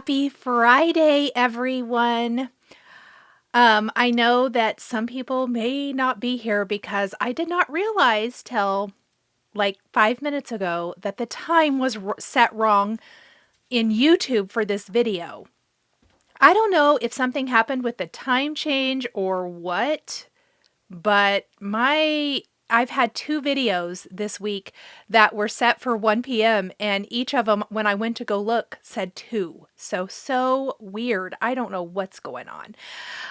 Happy Friday, everyone. I know that some people may not be here because I did not realize till like 5 minutes ago that the time was set wrong in YouTube for this video. I don't know if something happened with the time change or what, but I've had two videos this week that were set for 1 p.m. and each of them, when I went to go look, said 2. So weird. I don't know what's going on.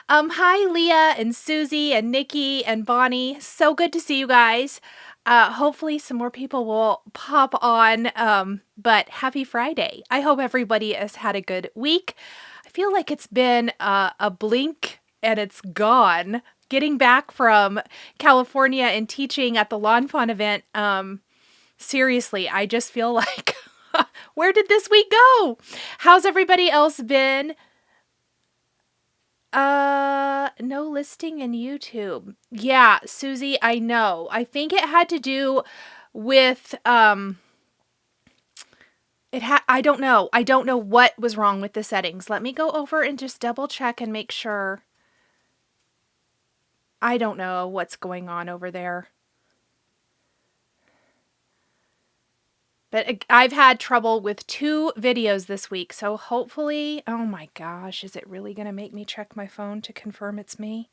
Hi, Leah and Susie and Nikki and Bonnie. So good to see you guys. Hopefully some more people will pop on, but happy Friday. I hope everybody has had a good week. I feel like it's been a blink and it's gone. Getting back from California and teaching at the Lawn Fawn event, seriously, I just feel like, where did this week go? How's everybody else been? No listing in YouTube. Yeah, Susie, I know. I think it had to do with, I don't know. I don't know what was wrong with the settings. Let me go over and just double check and make sure. I don't know what's going on over there. But I've had trouble with 2 videos this week, so hopefully, oh my gosh, is it really going to make me check my phone to confirm it's me?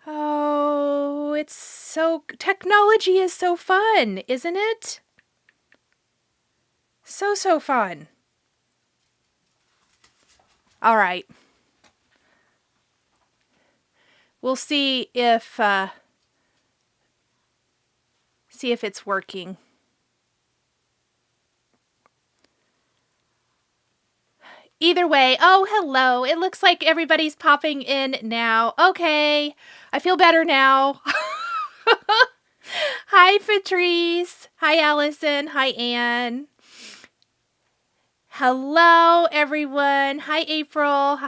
Oh, technology is so fun, isn't it? So fun. All right. We'll see if it's working. Either way, oh, hello. It looks like everybody's popping in now. Okay, I feel better now. Hi, Patrice. Hi, Allison. Hi, Anne. Hello, everyone. Hi, April.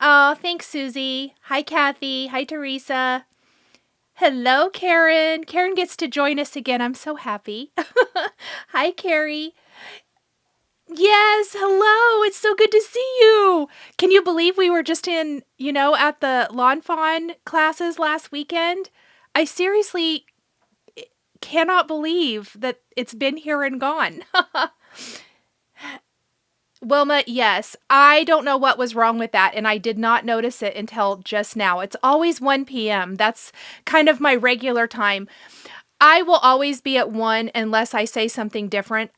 Oh, thanks, Susie. Hi, Kathy. Hi, Teresa. Hello, Karen. Karen gets to join us again. I'm so happy. Hi, Carrie. Yes, hello. It's so good to see you. Can you believe we were just at the Lawn Fawn classes last weekend? I seriously cannot believe that it's been here and gone. Wilma, yes. I don't know what was wrong with that, and I did not notice it until just now. It's always 1 p.m. That's kind of my regular time. I will always be at 1 unless I say something different.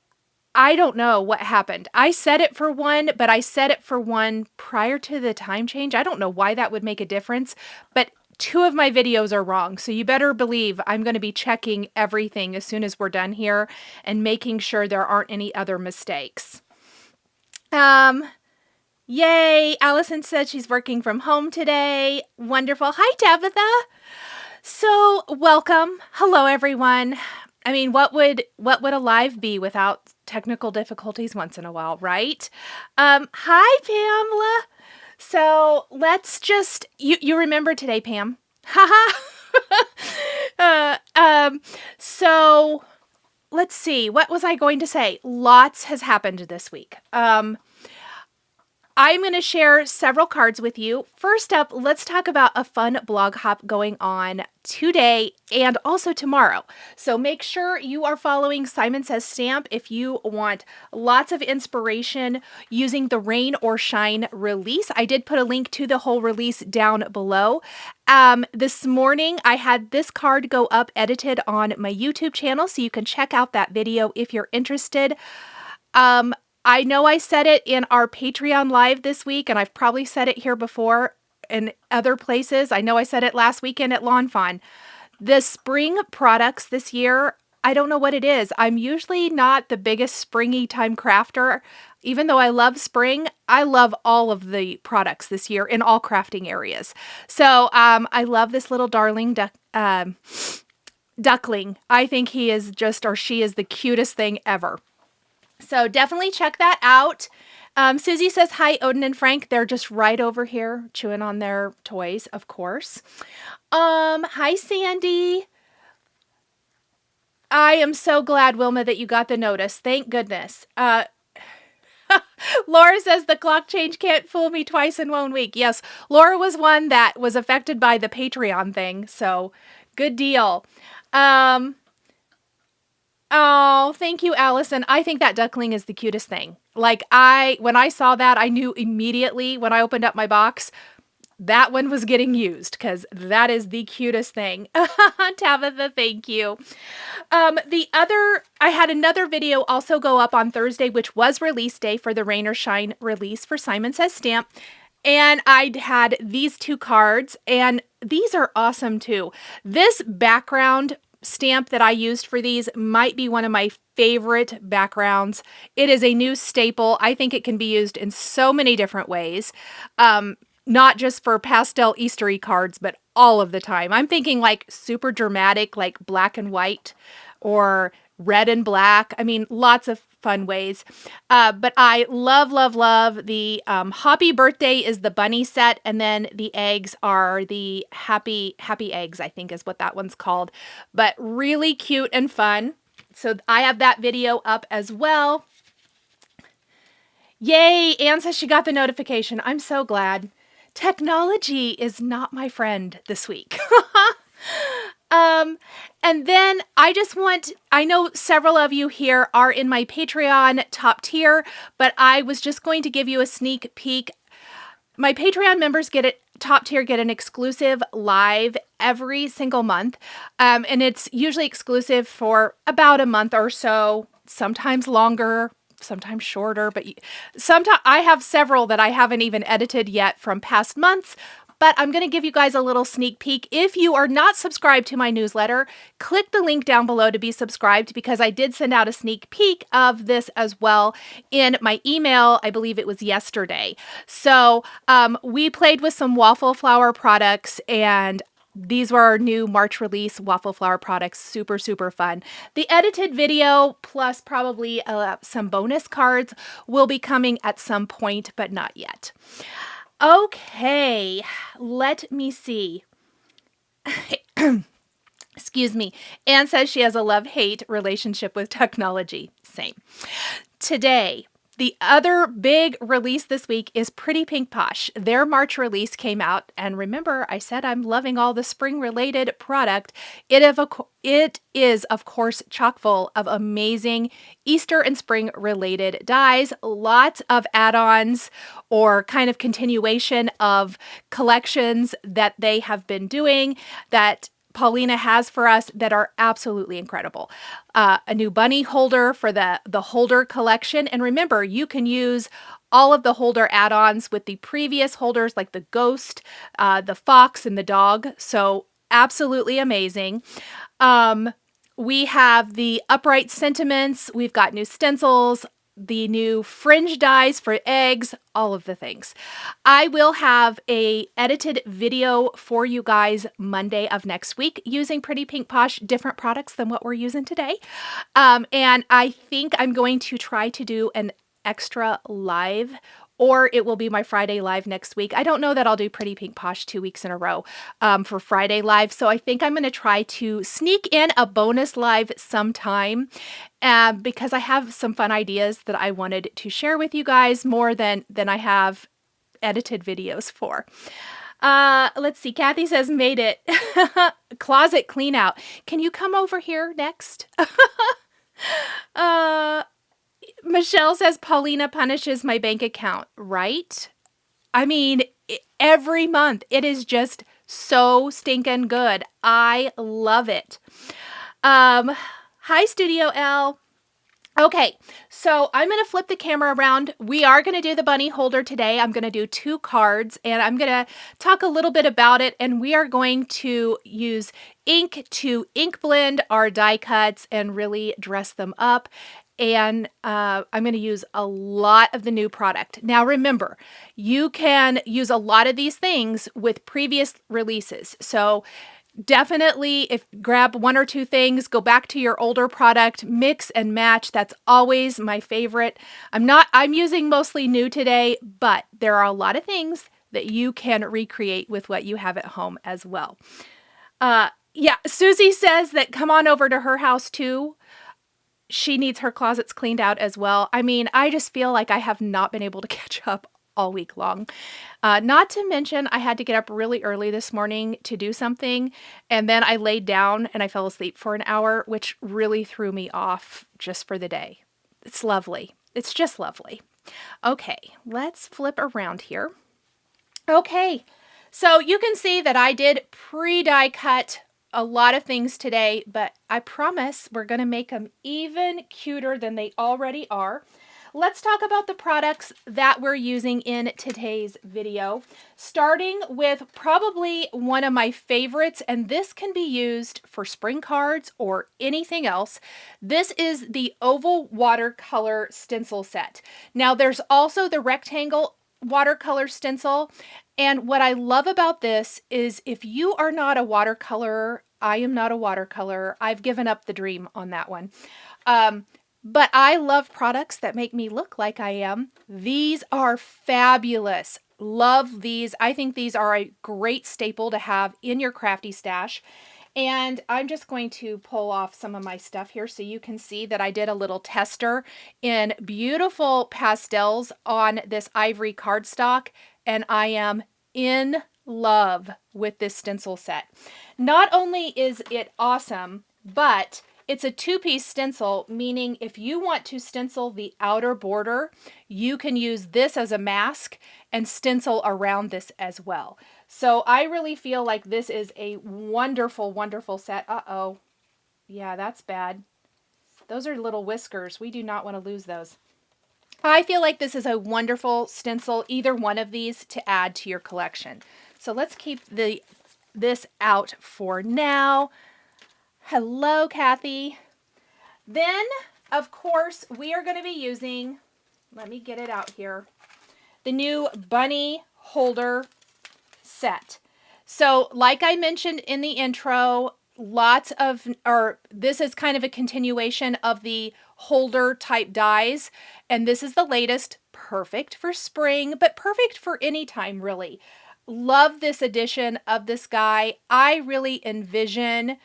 I don't know what happened. I set it for 1, but I set it for 1 prior to the time change. I don't know why that would make a difference, but 2 of my videos are wrong. So you better believe I'm going to be checking everything as soon as we're done here and making sure there aren't any other mistakes. Yay. Allison said she's working from home today. Wonderful. Hi, Tabitha. So welcome. Hello, everyone. I mean, what would a live be without technical difficulties once in a while, right? Hi, Pamela. So let's just, you remember today, Pam? Haha. So let's see. What was I going to say? Lots has happened this week. I'm going to share several cards with you. First up, let's talk about a fun blog hop going on today and also tomorrow. So make sure you are following Simon Says Stamp if you want lots of inspiration using the Rain or Shine release. I did put a link to the whole release down below. This morning, I had this card go up edited on my YouTube channel, so you can check out that video if you're interested. I know I said it in our Patreon live this week, and I've probably said it here before in other places. I know I said it last weekend at Lawn Fawn. The spring products this year, I don't know what it is. I'm usually not the biggest springy time crafter. Even though I love spring, I love all of the products this year in all crafting areas. So I love this little darling duckling. I think he is just, or she is the cutest thing ever. So definitely check that out. Susie says, hi, Odin and Frank. They're just right over here chewing on their toys, of course. Hi, Sandy. I am so glad, Wilma, that you got the notice. Thank goodness. Laura says the clock change can't fool me twice in 1 week. Yes, Laura was one that was affected by the Patreon thing, so good deal. Um, oh, thank you, Allison. I think that duckling is the cutest thing. Like when I saw that, I knew immediately when I opened up my box, that one was getting used because that is the cutest thing. Tabitha, thank you. I had another video also go up on Thursday, which was release day for the Rain or Shine release for Simon Says Stamp. And I had these two cards, and these are awesome too. This background stamp that I used for these might be one of my favorite backgrounds. It is a new staple. I think it can be used in so many different ways. Not just for pastel Eastery cards, but all of the time. I'm thinking like super dramatic, like black and white or red and black. I mean, lots of fun ways. But I love, love, love the Happy Birthday is the bunny set. And then the eggs are the happy eggs, I think is what that one's called. But really cute and fun. So I have that video up as well. Yay, Anne says she got the notification. I'm so glad. Technology is not my friend this week. And then I know several of you here are in my Patreon top tier, but I was just going to give you a sneak peek. My Patreon members top tier get an exclusive live every single month. And it's usually exclusive for about a month or so, sometimes longer, sometimes shorter, but sometimes I have several that I haven't even edited yet from past months. But I'm going to give you guys a little sneak peek. If you are not subscribed to my newsletter, click the link down below to be subscribed, because I did send out a sneak peek of this as well in my email. I believe it was yesterday. So we played with some waffle flower products, and these were our new March release waffle flower products. Super, super fun. The edited video plus probably some bonus cards will be coming at some point, but not yet. Okay, let me see. Excuse me. Anne says she has a love-hate relationship with technology. Same. Today, the other big release this week is Pretty Pink Posh. Their March release came out, and remember, I said I'm loving all the spring-related product. It is, of course, chock full of amazing Easter and spring-related dies. Lots of add-ons or kind of continuation of collections that they have been doing that Paulina has for us that are absolutely incredible. A new bunny holder for the holder collection. And remember, you can use all of the holder add-ons with the previous holders, like the ghost, the fox, and the dog. So absolutely amazing. We have the upright sentiments. We've got new stencils, the new fringe dies for eggs, all of the things. I will have a edited video for you guys Monday of next week using Pretty Pink Posh, different products than what we're using today. And I think I'm going to try to do an extra live, or it will be my Friday live next week. I don't know that I'll do Pretty Pink Posh 2 weeks in a row for Friday live. So I think I'm going to try to sneak in a bonus live sometime because I have some fun ideas that I wanted to share with you guys more than I have edited videos for. Let's see. Kathy says, made it. Closet clean out. Can you come over here next? Michelle says, Paulina punishes my bank account, right? I mean, every month it is just so stinking good. I love it. Hi, Studio L. Okay, so I'm going to flip the camera around. We are going to do the bunny holder today. I'm going to do 2 cards, and I'm going to talk a little bit about it, and we are going to use ink to ink blend our die cuts and really dress them up. And I'm going to use a lot of the new product. Now, remember, you can use a lot of these things with previous releases. So definitely, grab 1 or 2 things, go back to your older product, mix and match. That's always my favorite. I'm using mostly new today, but there are a lot of things that you can recreate with what you have at home as well. Yeah, Susie says that come on over to her house too. she needs her closets cleaned out as well. I mean, I just feel like I have not been able to catch up all week long. Not to mention, I had to get up really early this morning to do something, and then I laid down and I fell asleep for an hour, which really threw me off just for the day. It's lovely. It's just lovely. Okay, let's flip around here. Okay, so you can see that I did pre-die cut a lot of things today, but I promise we're going to make them even cuter than they already are. Let's talk about the products that we're using in today's video, starting with probably one of my favorites, and this can be used for spring cards or anything else. This is the oval watercolor stencil set. Now there's also the rectangle watercolor stencil, and what I love about this is if you are not a watercolorer, I am not a watercolorer. I've given up the dream on that one. But I love products that make me look like I am. These are fabulous. Love these. I think these are a great staple to have in your crafty stash. And I'm just going to pull off some of my stuff here so you can see that I did a little tester in beautiful pastels on this ivory cardstock, and I am in love with this stencil set. Not only is it awesome, but it's a two-piece stencil, meaning if you want to stencil the outer border, you can use this as a mask and stencil around this as well. So I really feel like this is a wonderful, wonderful set. Uh-oh. Yeah, that's bad. Those are little whiskers. We do not want to lose those. I feel like this is a wonderful stencil, either one of these, to add to your collection. So let's keep this out for now. Hello, Kathy. Then, of course, we are going to be using, let me get it out here, the new bunny holder set. So, like I mentioned in the intro, this is kind of a continuation of the holder type dies, and this is the latest, perfect for spring, but perfect for any time, really. Love this edition of this guy. I really envision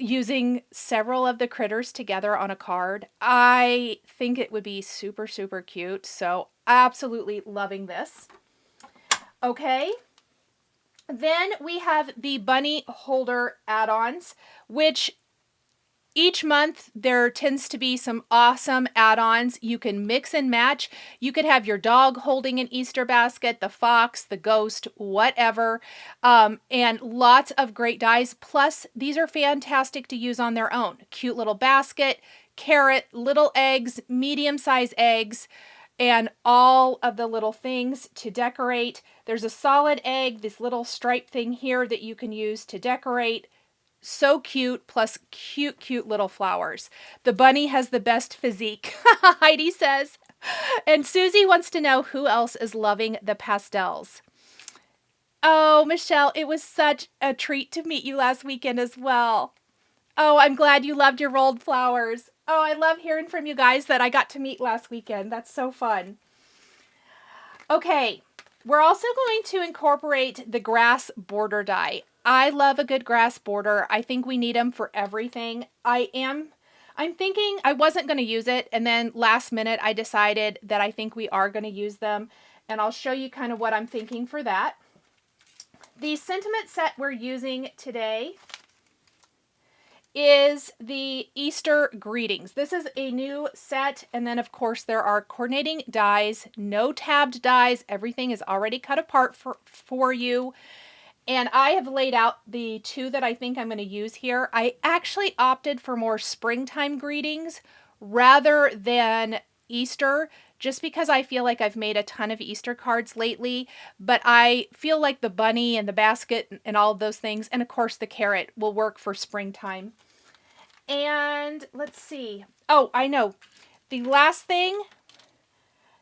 using several of the critters together on a card. I think it would be super, super cute. So absolutely loving this. Okay. Then we have the bunny holder add-ons, which each month there tends to be some awesome add-ons. You can mix and match. You could have your dog holding an Easter basket, the fox, the ghost, whatever, and lots of great dies. Plus, these are fantastic to use on their own. Cute little basket, carrot, little eggs, medium-sized eggs, and all of the little things to decorate. There's a solid egg, this little stripe thing here that you can use to decorate. So cute, plus cute, cute little flowers. The bunny has the best physique, Heidi says. And Susie wants to know who else is loving the pastels. Oh, Michelle, it was such a treat to meet you last weekend as well. Oh, I'm glad you loved your rolled flowers. Oh, I love hearing from you guys that I got to meet last weekend. That's so fun. Okay, we're also going to incorporate the grass border die. I love a good grass border. I think we need them for everything. I'm thinking I wasn't going to use it, and then last minute I decided that I think we are going to use them, and I'll show you kind of what I'm thinking for that. The sentiment set we're using today is the Easter greetings. This is a new set, and then of course there are coordinating dies, no tabbed dies. Everything is already cut apart for you. And I have laid out the two that I think I'm going to use here. I actually opted for more springtime greetings rather than Easter, just because I feel like I've made a ton of Easter cards lately, but I feel like the bunny and the basket and all of those things, and of course the carrot, will work for springtime. And let's see. Oh, I know. The last thing,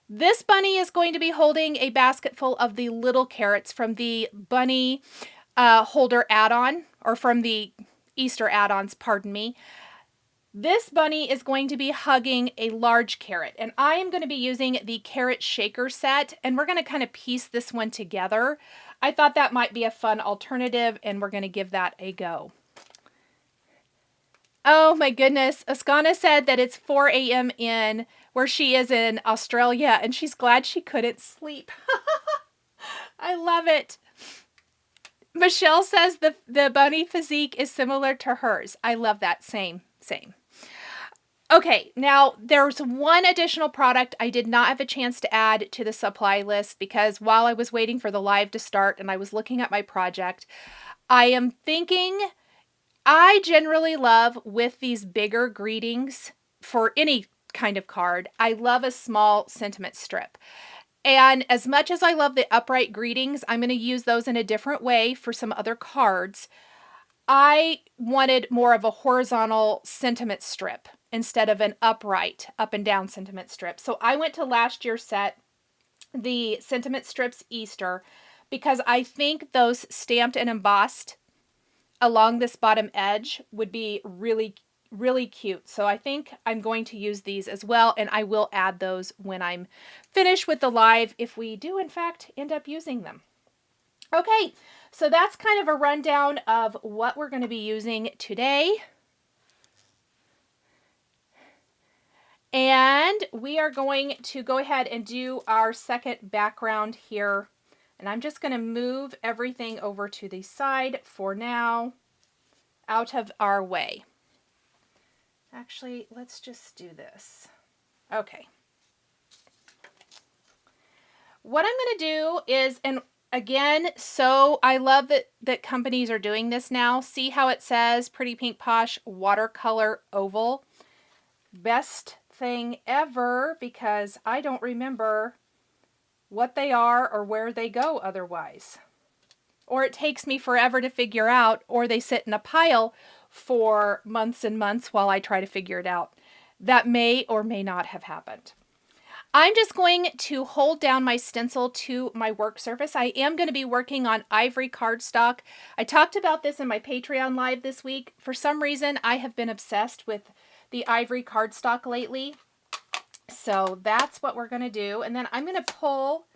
this bunny is going to be holding a basket full of the little carrots from the bunny holder add-on, or from the Easter add-ons, pardon me. This bunny is going to be hugging a large carrot, and I am going to be using the carrot shaker set, and we're going to kind of piece this one together. I thought that might be a fun alternative, and we're going to give that a go. Oh my goodness. Ascana said that it's 4 a.m. in where she is in Australia, and she's glad she couldn't sleep. I love it. Michelle says the bunny physique is similar to hers. I love that. Same. Okay, now there's one additional product I did not have a chance to add to the supply list because while I was waiting for the live to start and I was looking at my project, I am thinking I generally love with these bigger greetings for any kind of card, I love a small sentiment strip. And as much as I love the upright greetings, I'm going to use those in a different way for some other cards. I wanted more of a horizontal sentiment strip instead of an upright up and down sentiment strip. So I went to last year's set, the sentiment strips Easter, because I think those stamped and embossed along this bottom edge would be really, really cute. So I think I'm going to use these as well, and I will add those when I'm finished with the live if we do in fact end up using them. Okay, so that's kind of a rundown of what we're going to be using today. And we are going to go ahead and do our second background here. And I'm just going to move everything over to the side for now, out of our way. Actually, let's just do this. Okay. What I'm going to do is, and again, so I love that companies are doing this now. See how it says Pretty Pink Posh Watercolor Oval. Best thing ever, because I don't remember what they are or where they go otherwise. Or it takes me forever to figure out, or they sit in a pile for months and months while I try to figure it out. That may or may not have happened. I'm just going to hold down my stencil to my work surface. I am going to be working on ivory cardstock. I talked about this in my Patreon live this week. For some reason, I have been obsessed with the ivory cardstock lately. So that's what we're going to do. And then I'm going to pull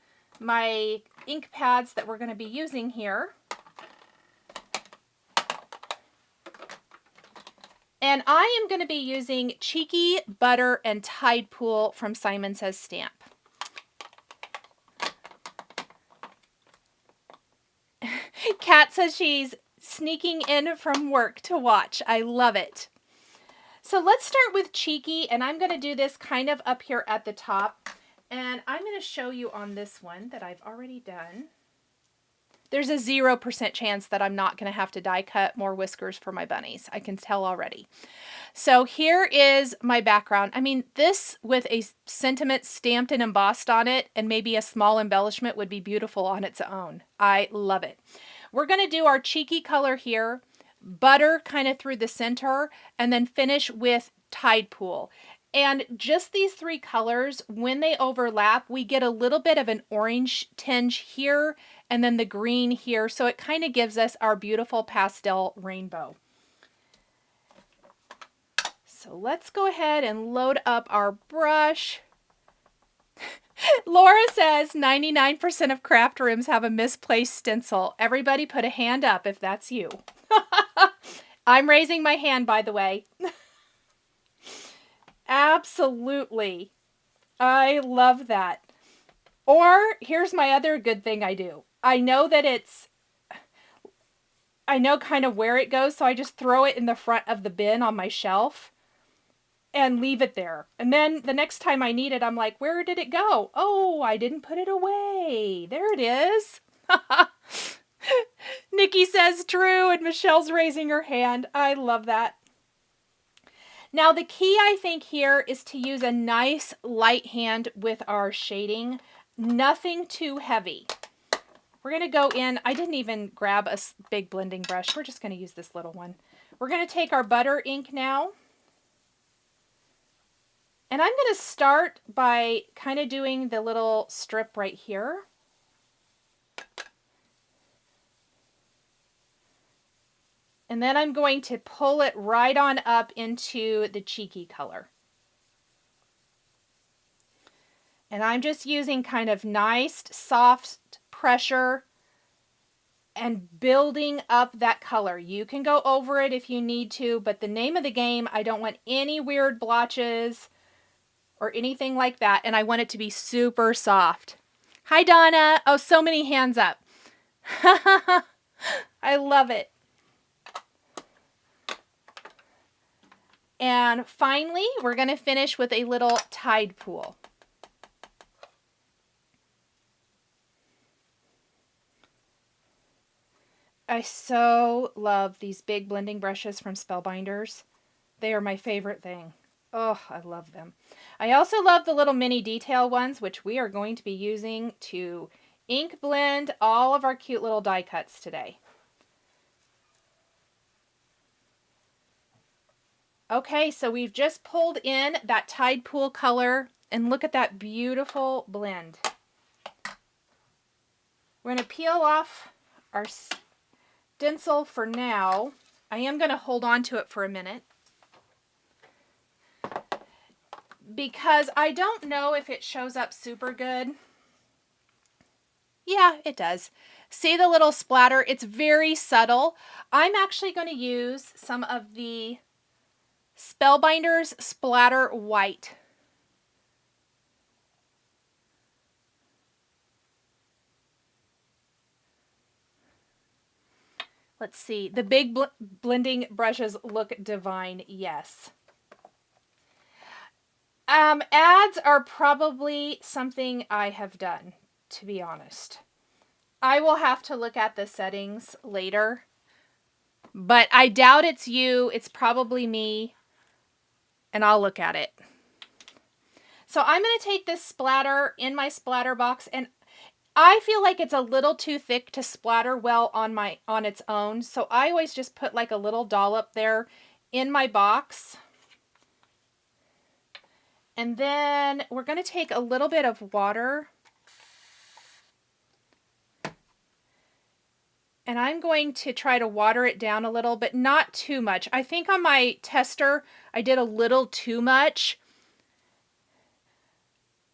my ink pads that we're going to be using here. And I am going to be using Cheeky, Butter, and Tide Pool from Simon Says Stamp. Kat says she's sneaking in from work to watch. I love it. So let's start with Cheeky, and I'm going to do this kind of up here at the top. And I'm going to show you on this one that I've already done. There's a 0% chance that I'm not going to have to die cut more whiskers for my bunnies. I can tell already. So here is my background. I mean, this with a sentiment stamped and embossed on it and maybe a small embellishment would be beautiful on its own. I love it. We're going to do our Cheeky color here, butter kind of through the center, and then finish with Tide Pool. And just these three colors, when they overlap, we get a little bit of an orange tinge here and then the green here. So it kind of gives us our beautiful pastel rainbow. So let's go ahead and load up our brush. Laura says 99% of craft rooms have a misplaced stencil. Everybody put a hand up if that's you. I'm raising my hand, by the way. Absolutely. I love that. Or here's my other good thing I do. I know kind of where it goes, so I just throw it in the front of the bin on my shelf and leave it there. And then the next time I need it, I'm like, where did it go? Oh, I didn't put it away. There it is. Nikki says true, and Michelle's raising her hand. I love that. Now the key I think here is to use a nice light hand with our shading. Nothing too heavy. We're going to go in. I didn't even grab a big blending brush. We're just going to use this little one. We're going to take our butter ink now. And I'm going to start by kind of doing the little strip right here. And then I'm going to pull it right on up into the Cheeky color. And I'm just using kind of nice, soft pressure and building up that color. You can go over it if you need to, but the name of the game, I don't want any weird blotches or anything like that, and I want it to be super soft. Hi, Donna. Oh, so many hands up. I love it. And finally, we're going to finish with a little tide pool. I so love these big blending brushes from Spellbinders. They are my favorite thing. Oh, I love them. I also love the little mini detail ones, which we are going to be using to ink blend all of our cute little die cuts today. Okay, so we've just pulled in that tide pool color, and look at that beautiful blend. We're going to peel off our stencil for now. I am going to hold on to it for a minute, because I don't know if it shows up super good. Yeah, it does. See the little splatter? It's very subtle. I'm actually going to use some of the Spellbinders Splatter White. Let's see. The big blending brushes look divine. Yes. Ads are probably something I have done, to be honest. I will have to look at the settings later, but I doubt it's you. It's probably me, and I'll look at it. So I'm going to take this splatter in my splatter box, and I feel like it's a little too thick to splatter well on its own. So I always just put like a little dollop there in my box. And then we're going to take a little bit of water, and I'm going to try to water it down a little, but not too much. I think on my tester, I did a little too much.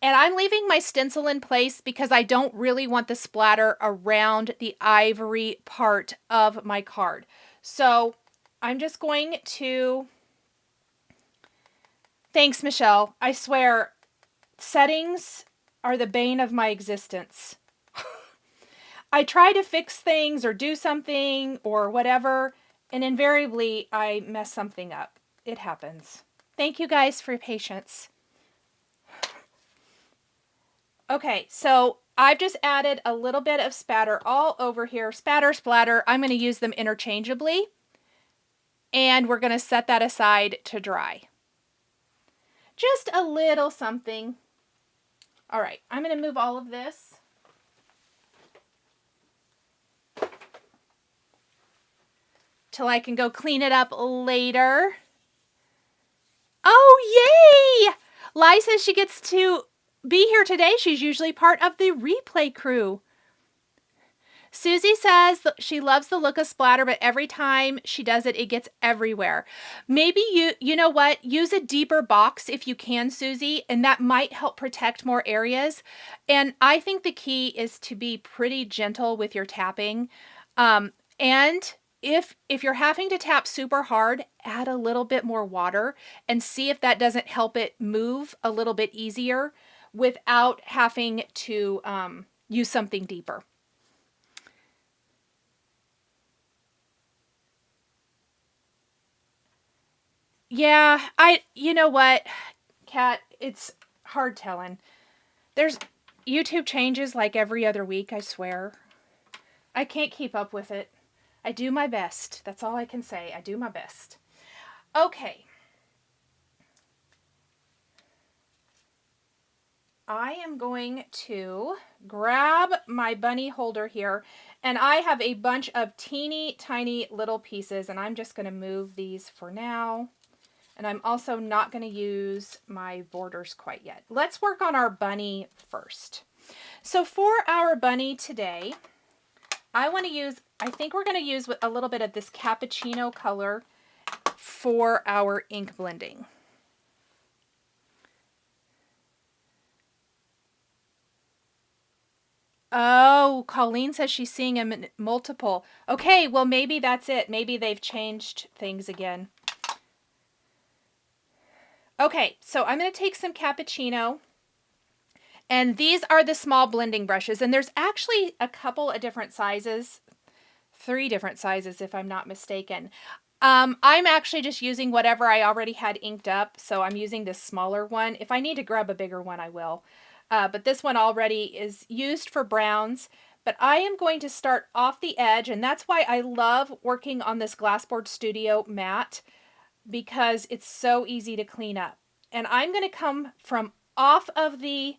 And I'm leaving my stencil in place because I don't really want the splatter around the ivory part of my card. So I'm just going to... Thanks, Michelle. I swear, settings are the bane of my existence. I try to fix things or do something or whatever, and invariably I mess something up. It happens. Thank you guys for your patience. Okay, so I've just added a little bit of spatter all over here. Spatter, splatter. I'm going to use them interchangeably, and we're going to set that aside to dry. Just a little something. All right, I'm going to move all of this. Till I can go clean it up later. Oh, yay! Lai says she gets to be here today. She's usually part of the replay crew. Susie says she loves the look of splatter, but every time she does it, it gets everywhere. Maybe you know what? Use a deeper box if you can, Susie, and that might help protect more areas. And I think the key is to be pretty gentle with your tapping. And if you're having to tap super hard, add a little bit more water and see if that doesn't help it move a little bit easier without having to use something deeper. Yeah, you know what, Kat, it's hard telling. There's YouTube changes like every other week, I swear. I can't keep up with it. I do my best. That's all I can say. I do my best. Okay. I am going to grab my bunny holder here, and I have a bunch of teeny tiny little pieces, and I'm just going to move these for now. And I'm also not going to use my borders quite yet. Let's work on our bunny first. So for our bunny today, I think we're going to use a little bit of this cappuccino color for our ink blending. Oh, Colleen says she's seeing him in multiple. Okay, well, maybe that's it. Maybe they've changed things again. Okay, so I'm going to take some cappuccino. And these are the small blending brushes. And there's actually a couple of different sizes. 3 different sizes, if I'm not mistaken. I'm actually just using whatever I already had inked up. So I'm using this smaller one. If I need to grab a bigger one, I will. But this one already is used for browns. But I am going to start off the edge. And that's why I love working on this Glassboard Studio mat, because it's so easy to clean up. And I'm going to come from off of the,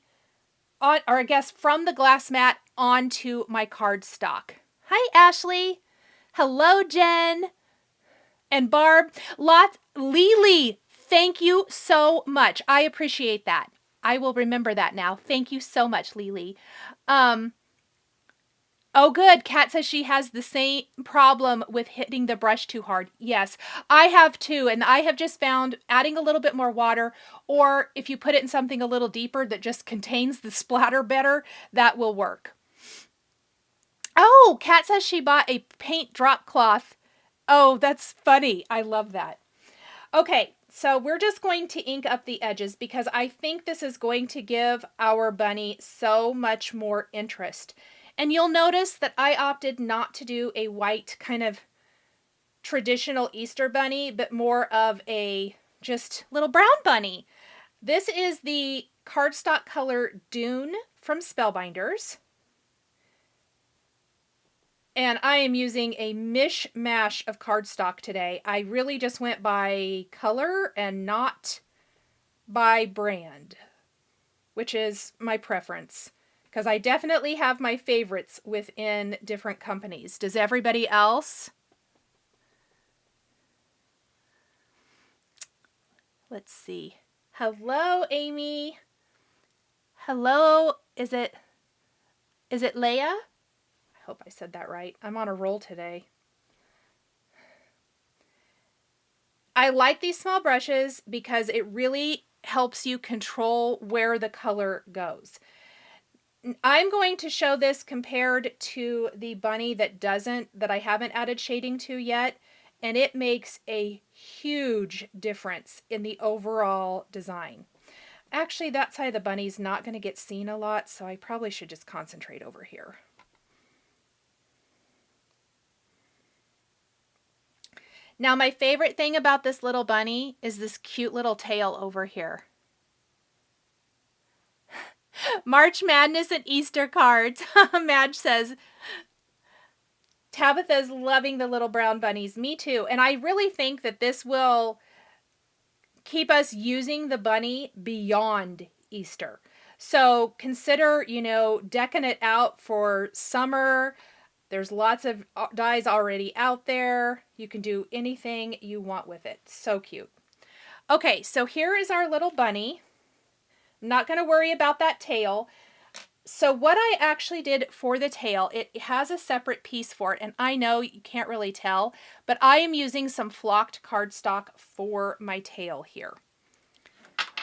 or I guess from the glass mat onto my cardstock. Hi, Ashley. Hello, Jen. And Barb. Lily, thank you so much. I appreciate that. I will remember that now. Thank you so much, Lily. Oh, good. Kat says she has the same problem with hitting the brush too hard. Yes, I have too. And I have just found adding a little bit more water, or if you put it in something a little deeper that just contains the splatter better, that will work. Oh, Kat says she bought a paint drop cloth. Oh, that's funny. I love that. Okay, so we're just going to ink up the edges because I think this is going to give our bunny so much more interest. And you'll notice that I opted not to do a white kind of traditional Easter bunny, but more of a just little brown bunny. This is the cardstock color Dune from Spellbinders. And I am using a mishmash of cardstock today. I really just went by color and not by brand, which is my preference, because I definitely have my favorites within different companies. Does everybody else? Let's see. Hello, Amy. Hello, is it Leia? I hope I said that right. I'm on a roll today. I like these small brushes because it really helps you control where the color goes. I'm going to show this compared to the bunny that I haven't added shading to yet, and it makes a huge difference in the overall design. Actually, that side of the bunny's not going to get seen a lot, so I probably should just concentrate over here. Now, my favorite thing about this little bunny is this cute little tail over here. March Madness and Easter cards. Madge says, Tabitha's loving the little brown bunnies. Me too. And I really think that this will keep us using the bunny beyond Easter. So consider, decking it out for summer. There's lots of dyes already out there. You can do anything you want with it. So cute. Okay, so here is our little bunny. I'm not going to worry about that tail. So what I actually did for the tail, it has a separate piece for it, and I know you can't really tell, but I am using some flocked cardstock for my tail here.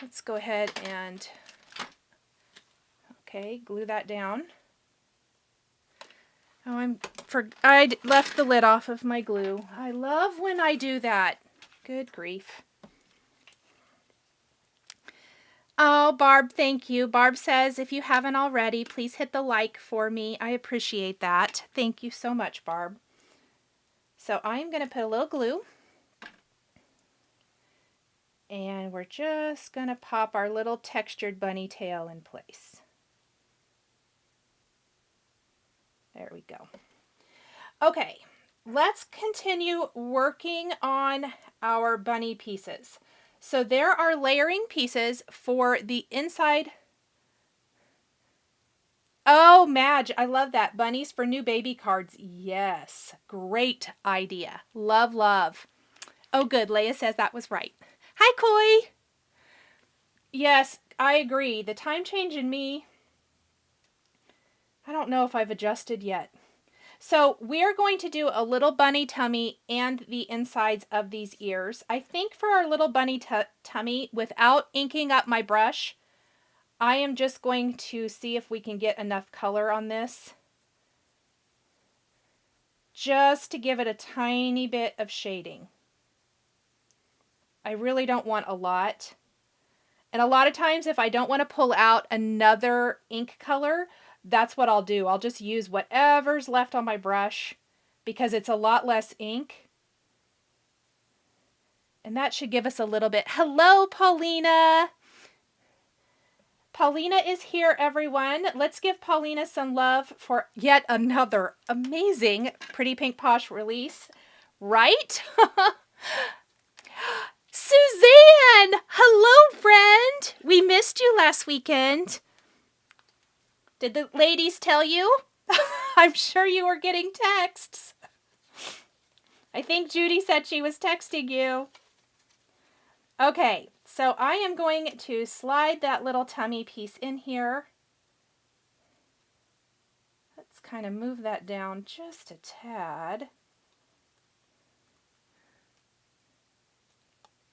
Let's go ahead and, glue that down. Oh, I left the lid off of my glue. I love when I do that. Good grief. Oh, Barb, thank you. Barb says, if you haven't already, please hit the like for me. I appreciate that. Thank you so much, Barb. So I'm going to put a little glue. And we're just going to pop our little textured bunny tail in place. There we go. Okay, let's continue working on our bunny pieces. So there are layering pieces for the inside. Oh, Madge, I love that. Bunnies for new baby cards. Yes, great idea. Love, love. Oh, good. Leia says that was right. Hi, Koi. Yes, I agree. The time change in me, I don't know if I've adjusted yet. So we're going to do a little bunny tummy and the insides of these ears. I think for our little bunny tummy, without inking up my brush, I am just going to see if we can get enough color on this, just to give it a tiny bit of shading. I really don't want a lot. And a lot of times if I don't want to pull out another ink color, that's what I'll do. I'll just use whatever's left on my brush because it's a lot less ink. And that should give us a little bit. Hello, Paulina. Paulina is here, everyone. Let's give Paulina some love for yet another amazing Pretty Pink Posh release, right? Suzanne! Hello, friend! We missed you last weekend. Did the ladies tell you? I'm sure you were getting texts. I think Judy said she was texting you. Okay, so I am going to slide that little tummy piece in here. Let's kind of move that down just a tad.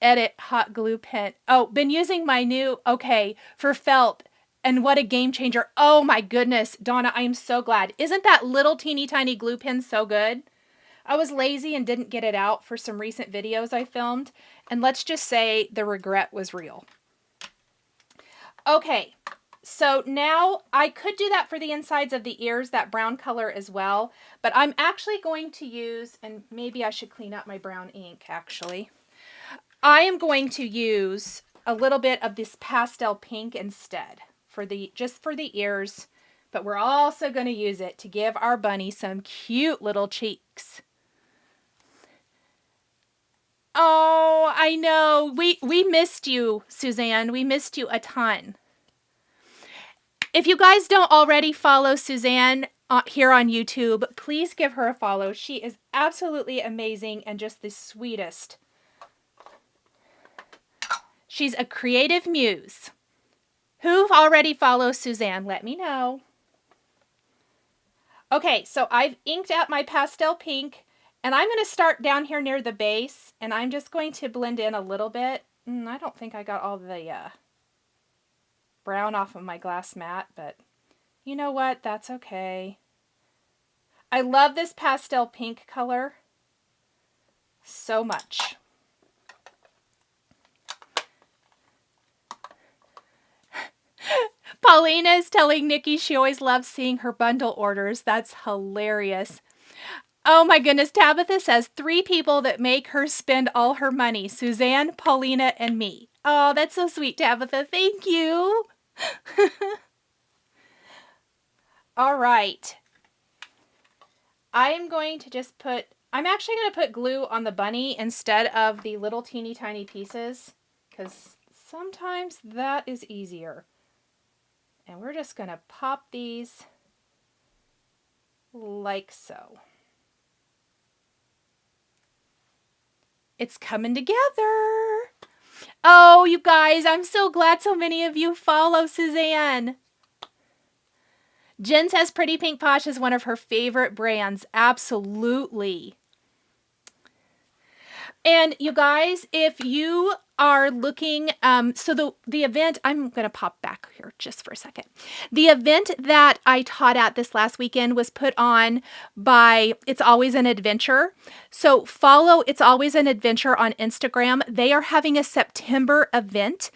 Edit hot glue pen. Oh, been using my new, okay, for felt. And what a game changer. Oh my goodness, Donna, I am so glad. Isn't that little teeny tiny glue pen so good? I was lazy and didn't get it out for some recent videos I filmed. And let's just say the regret was real. Okay, so now I could do that for the insides of the ears, that brown color as well. But I'm actually going to use, and maybe I should clean up my brown ink actually. I am going to use a little bit of this pastel pink instead for just for the ears, but we're also going to use it to give our bunny some cute little cheeks. Oh, I know. We missed you, Suzanne. We missed you a ton. If you guys don't already follow Suzanne here on YouTube, please give her a follow. She is absolutely amazing and just the sweetest. She's a creative muse. Who already follows Suzanne? Let me know. Okay, so I've inked out my pastel pink, and I'm going to start down here near the base, and I'm just going to blend in a little bit. I don't think I got all the brown off of my glass mat, but you know what? That's okay. I love this pastel pink color so much. Paulina is telling Nikki she always loves seeing her bundle orders. That's hilarious. Oh my goodness, Tabitha says 3 people that make her spend all her money. Suzanne, Paulina, and me. Oh, that's so sweet, Tabitha. Thank you. All right. I'm going to just I'm actually going to put glue on the bunny instead of the little teeny tiny pieces because sometimes that is easier. And we're just going to pop these like so. It's coming together. Oh, you guys, I'm so glad so many of you follow Suzanne. Jen says Pretty Pink Posh is one of her favorite brands. Absolutely. And you guys, if you are looking, so the event, I'm going to pop back here just for a second. The event that I taught at this last weekend was put on by It's Always an Adventure. So follow It's Always an Adventure on Instagram. They are having a September event.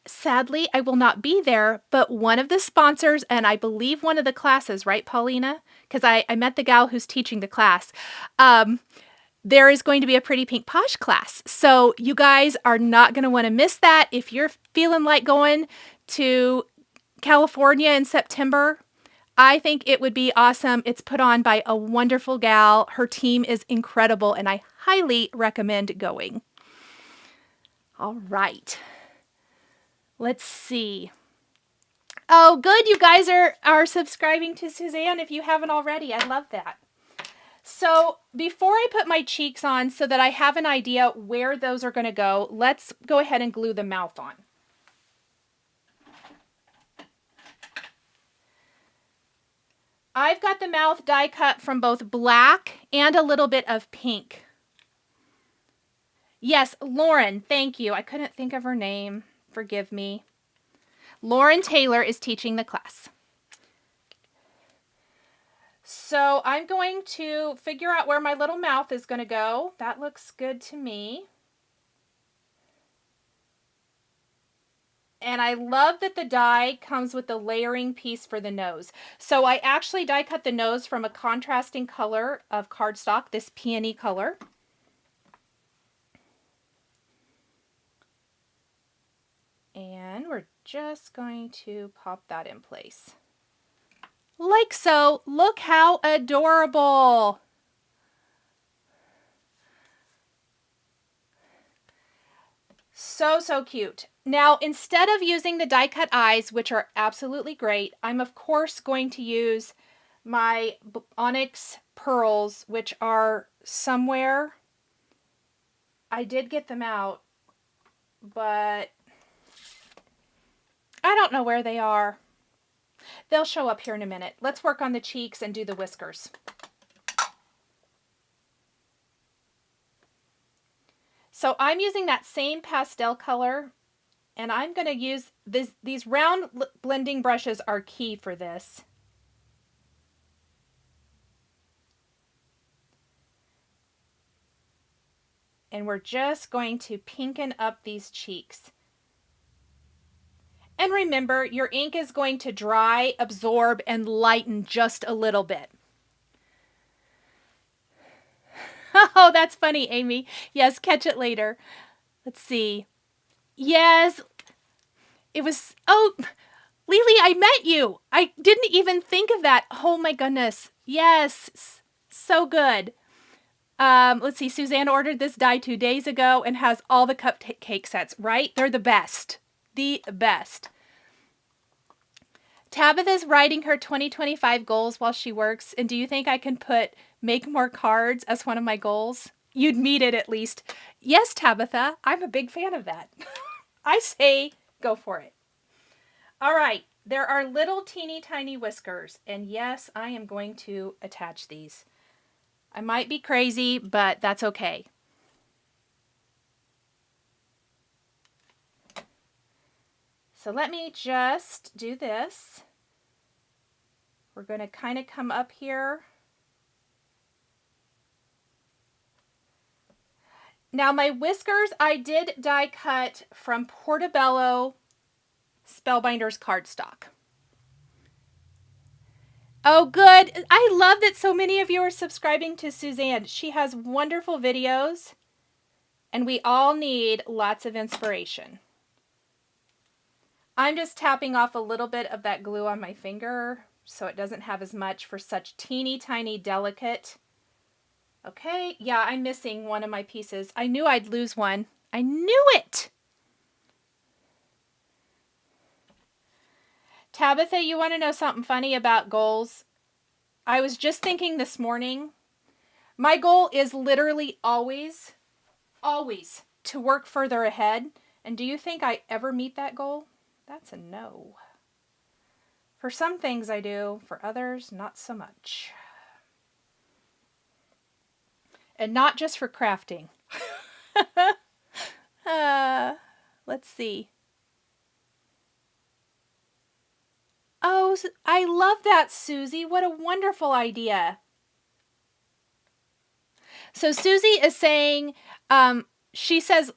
Sadly, I will not be there, but one of the sponsors, and I believe one of the classes, right, Paulina? Because I met the gal who's teaching the class. There is going to be a Pretty Pink Posh class. So you guys are not going to want to miss that. If you're feeling like going to California in September, I think it would be awesome. It's put on by a wonderful gal. Her team is incredible, and I highly recommend going. All right. Let's see. Oh, good. You guys are subscribing to Suzanne if you haven't already. I love that. So before I put my cheeks on so that I have an idea where those are going to go, let's go ahead and glue the mouth on. I've got the mouth die cut from both black and a little bit of pink. Yes, Lauren, thank you. I couldn't think of her name. Forgive me. Lauren Taylor is teaching the class. So I'm going to figure out where my little mouth is going to go. That looks good to me. And I love that the die comes with the layering piece for the nose. So I actually die cut the nose from a contrasting color of cardstock, this peony color. And we're just going to pop that in place. Like so. Look how adorable. So cute. Now, instead of using the die cut eyes, which are absolutely great, I'm of course going to use my onyx pearls, which are somewhere. I did get them out, but I don't know where they are. They'll show up here in a minute. Let's work on the cheeks and do the whiskers. So I'm using that same pastel color, and I'm going to use these round blending brushes are key for this. And we're just going to pinken up these cheeks. And remember, your ink is going to dry, absorb, and lighten just a little bit. Oh, that's funny, Amy. Yes, catch it later. Let's see. Yes, it was, oh, Lily, I met you. I didn't even think of that. Oh my goodness. Yes, so good. Let's see, Suzanne ordered this die 2 days ago and has all the cupcake sets, right? They're the best. The best. Tabitha's writing her 2025 goals while she works, and do you think I can put make more cards as one of my goals? You'd meet it at least. Yes, Tabitha, I'm a big fan of that. I say go for it. All right, there are little teeny tiny whiskers, and yes, I am going to attach these. I might be crazy, but that's okay. So let me just do this. We're going to kind of come up here. Now my whiskers, I did die cut from Portobello Spellbinders cardstock. Oh, good. I love that so many of you are subscribing to Suzanne. She has wonderful videos, and we all need lots of inspiration. I'm just tapping off a little bit of that glue on my finger so it doesn't have as much for such teeny tiny delicate. Okay, yeah, I'm missing one of my pieces. I knew I'd lose one. I knew it! Tabitha, you want to know something funny about goals? I was just thinking this morning, my goal is literally always to work further ahead. And do you think I ever meet that goal? That's a no. For some things I do, for others, not so much. And not just for crafting. Let's see. Oh, I love that, Susie. What a wonderful idea. So Susie is saying, she says,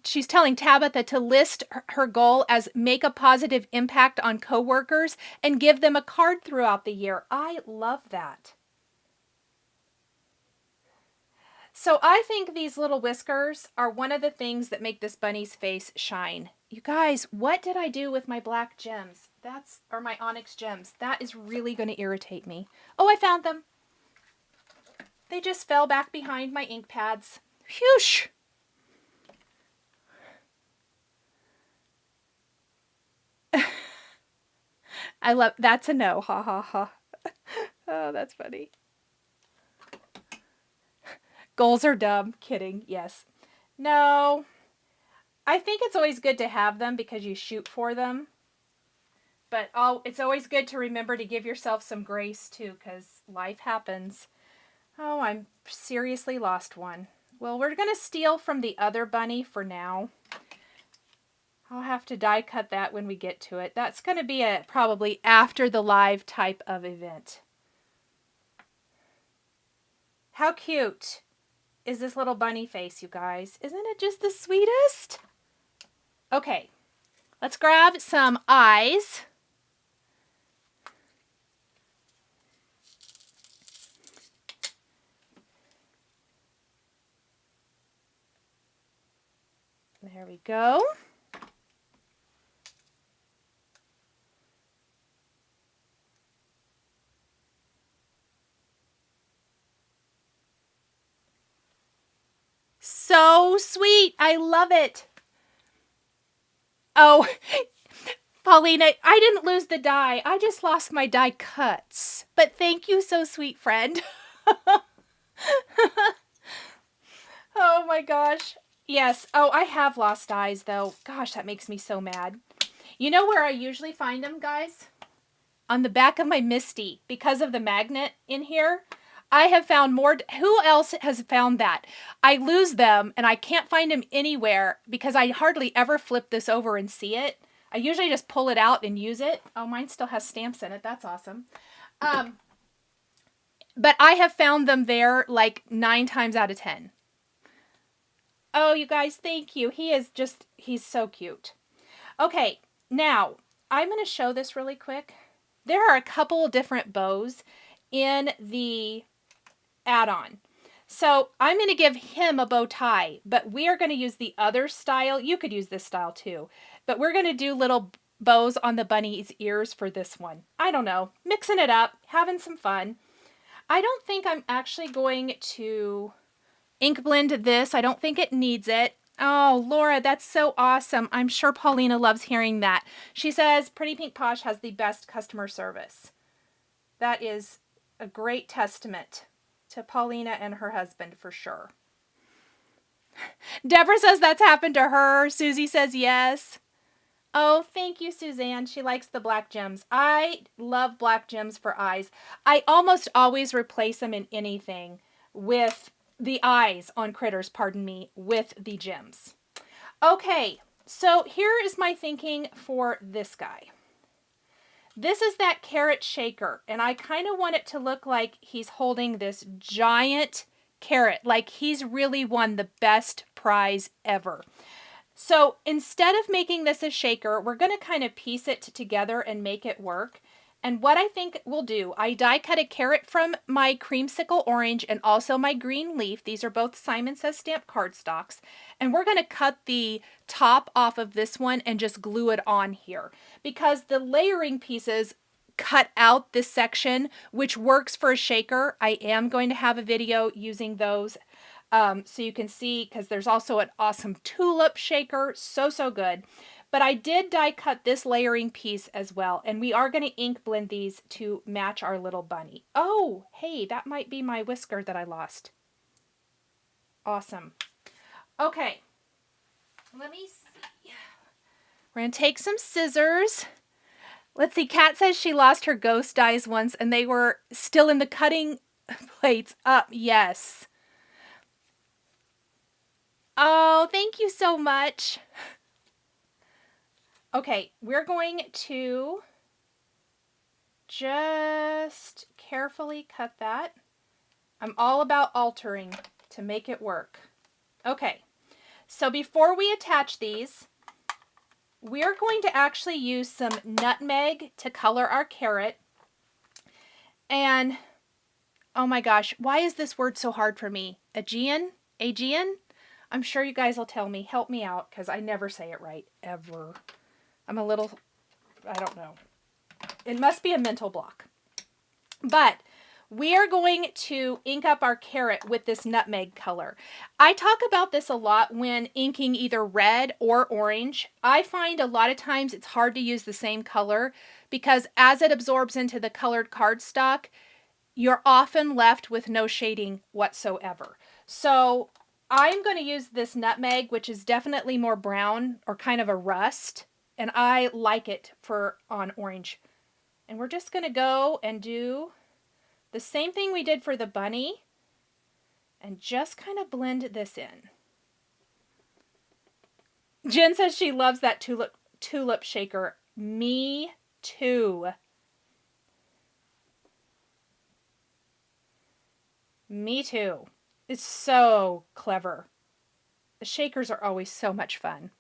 she's telling Tabitha to list her goal as make a positive impact on coworkers and give them a card throughout the year. I love that. So I think these little whiskers are one of the things that make this bunny's face shine. You guys, what did I do with my black gems? Or my onyx gems. That is really going to irritate me. Oh, I found them. They just fell back behind my ink pads. Whoosh! I love, that's a no, ha ha ha. Oh, that's funny. Goals are dumb. Kidding, yes. No, I think it's always good to have them because you shoot for them. But it's always good to remember to give yourself some grace too, because life happens. Oh, I'm seriously lost one. Well, we're going to steal from the other bunny for now. I'll have to die cut that when we get to it. That's going to be a probably after the live type of event. How cute is this little bunny face, you guys? Isn't it just the sweetest? Okay, let's grab some eyes. There we go. So sweet. I love it. Oh, Paulina, I didn't lose the die. I just lost my die cuts. But thank you, so sweet friend. Oh my gosh. Yes. Oh, I have lost dies though. Gosh, that makes me so mad. You know where I usually find them, guys? On the back of my Misty, because of the magnet in here. I have found more. Who else has found that? I lose them and I can't find them anywhere because I hardly ever flip this over and see it. I usually just pull it out and use it. Oh, mine still has stamps in it. That's awesome. But I have found them there like 9 times out of 10. Oh, you guys, thank you. He's so cute. Okay, now I'm going to show this really quick. There are a couple different bows in the add-on. So I'm going to give him a bow tie, but we are going to use the other style. You could use this style too, but we're going to do little bows on the bunny's ears for this one. I don't know, mixing it up, having some fun. I don't think I'm actually going to ink blend this. I don't think it needs it. Oh, Laura, that's so awesome. I'm sure Paulina loves hearing that. She says, Pretty Pink Posh has the best customer service. That is a great testament to Paulina and her husband for sure. Deborah says that's happened to her. Susie says yes. Oh, thank you, Suzanne. She likes the black gems. I love black gems for eyes. I almost always replace them in anything with the eyes on critters, pardon me, with the gems. Okay, so here is my thinking for this guy. This is that carrot shaker, and I kind of want it to look like he's holding this giant carrot, like he's really won the best prize ever. So instead of making this a shaker, we're going to kind of piece it together and make it work. And what I think we'll do, I die cut a carrot from my Creamsicle orange and also my green leaf. These are both Simon Says Stamp cardstocks. And we're going to cut the top off of this one and just glue it on here. Because the layering pieces cut out this section, which works for a shaker. I am going to have a video using those. So you can see, because there's also an awesome tulip shaker. So good. But I did die cut this layering piece as well. And we are going to ink blend these to match our little bunny. Oh, hey, that might be my whisker that I lost. Awesome. Okay. Let me see. We're going to take some scissors. Let's see. Kat says she lost her ghost dies once and they were still in the cutting plates up. Yes. Oh, thank you so much. Okay, we're going to just carefully cut that. I'm all about altering to make it work. Okay, so before we attach these, we're going to actually use some nutmeg to color our carrot. And, oh my gosh, why is this word so hard for me? Aegean? Aegean? I'm sure you guys will tell me. Help me out, because I never say it right, ever. I'm a little, I don't know. It must be a mental block. But we are going to ink up our carrot with this nutmeg color. I talk about this a lot when inking either red or orange. I find a lot of times it's hard to use the same color because as it absorbs into the colored cardstock, you're often left with no shading whatsoever. So I'm going to use this nutmeg, which is definitely more brown or kind of a rust. And I like it for on orange. And we're just going to go and do the same thing we did for the bunny and just kind of blend this in. Jen says she loves that tulip shaker. Me too. Me too. It's so clever. The shakers are always so much fun.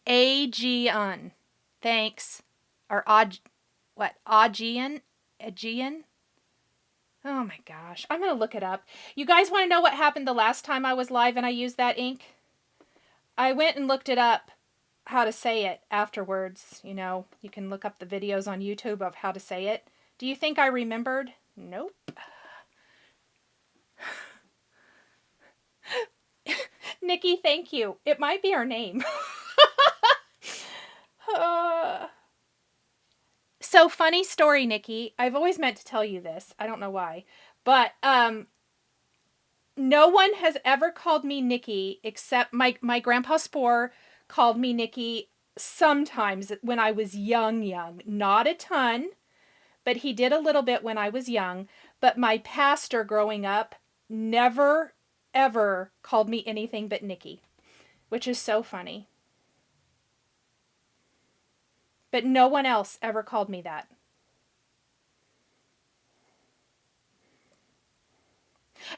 Aegean. Thanks. Or what? Aegean? Aegean? Oh my gosh. I'm going to look it up. You guys want to know what happened the last time I was live and I used that ink? I went and looked it up, how to say it afterwards. You know, you can look up the videos on YouTube of how to say it. Do you think I remembered? Nope. Nikki, thank you. It might be our name. So funny story, Nikki. I've always meant to tell you this. I don't know why. But no one has ever called me Nikki except my grandpa Spohr called me Nikki sometimes when I was young. Not a ton, but he did a little bit when I was young. But my pastor growing up never, ever called me anything but Nikki, which is so funny. But no one else ever called me that.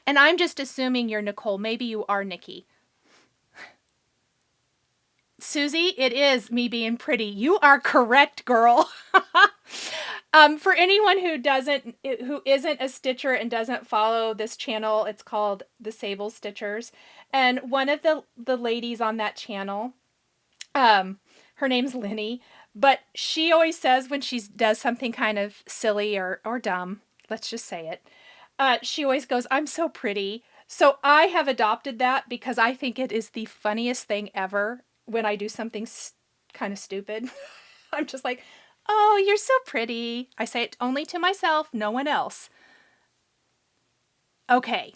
And I'm just assuming you're Nichol. Maybe you are Nikki. Susie, it is me being pretty. You are correct, girl. For anyone who isn't a stitcher and doesn't follow this channel, it's called the Sable Stitchers. And one of the ladies on that channel, her name's Lenny, but she always says when she does something kind of silly or dumb, let's just say it, she always goes, "I'm so pretty." So I have adopted that because I think it is the funniest thing ever when I do something kind of stupid. I'm just like, "Oh, you're so pretty." I say it only to myself, no one else. Okay.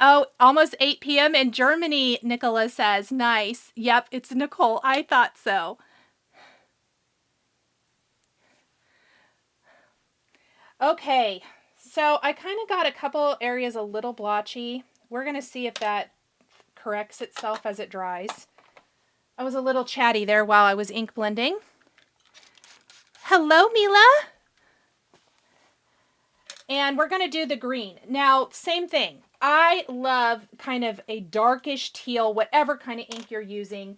Oh, almost 8 p.m. in Germany, Nicola says. Nice. Yep, it's Nichol. I thought so. Okay, so I kind of got a couple areas a little blotchy. We're going to see if that corrects itself as it dries. I was a little chatty there while I was ink blending. Hello, Mila. And we're going to do the green. Now, same thing. I love kind of a darkish teal, whatever kind of ink you're using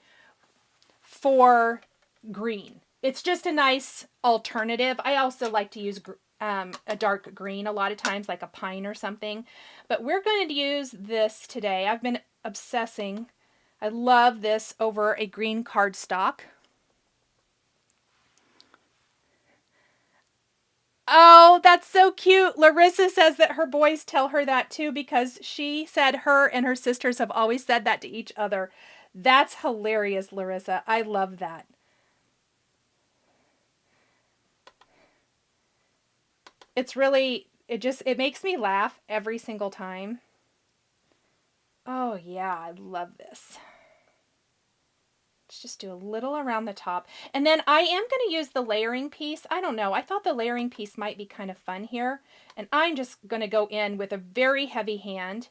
for green. It's just a nice alternative. I also like to use a dark green a lot of times, like a pine or something. But we're going to use this today. I've been obsessing. I love this over a green cardstock. Oh, that's so cute. Larissa says that her boys tell her that too because she said her and her sisters have always said that to each other. That's hilarious, Larissa. I love that. It's really, it makes me laugh every single time. Oh yeah, I love this. Let's just do a little around the top. And then I am going to use the layering piece. I don't know. I thought the layering piece might be kind of fun here. And I'm just going to go in with a very heavy hand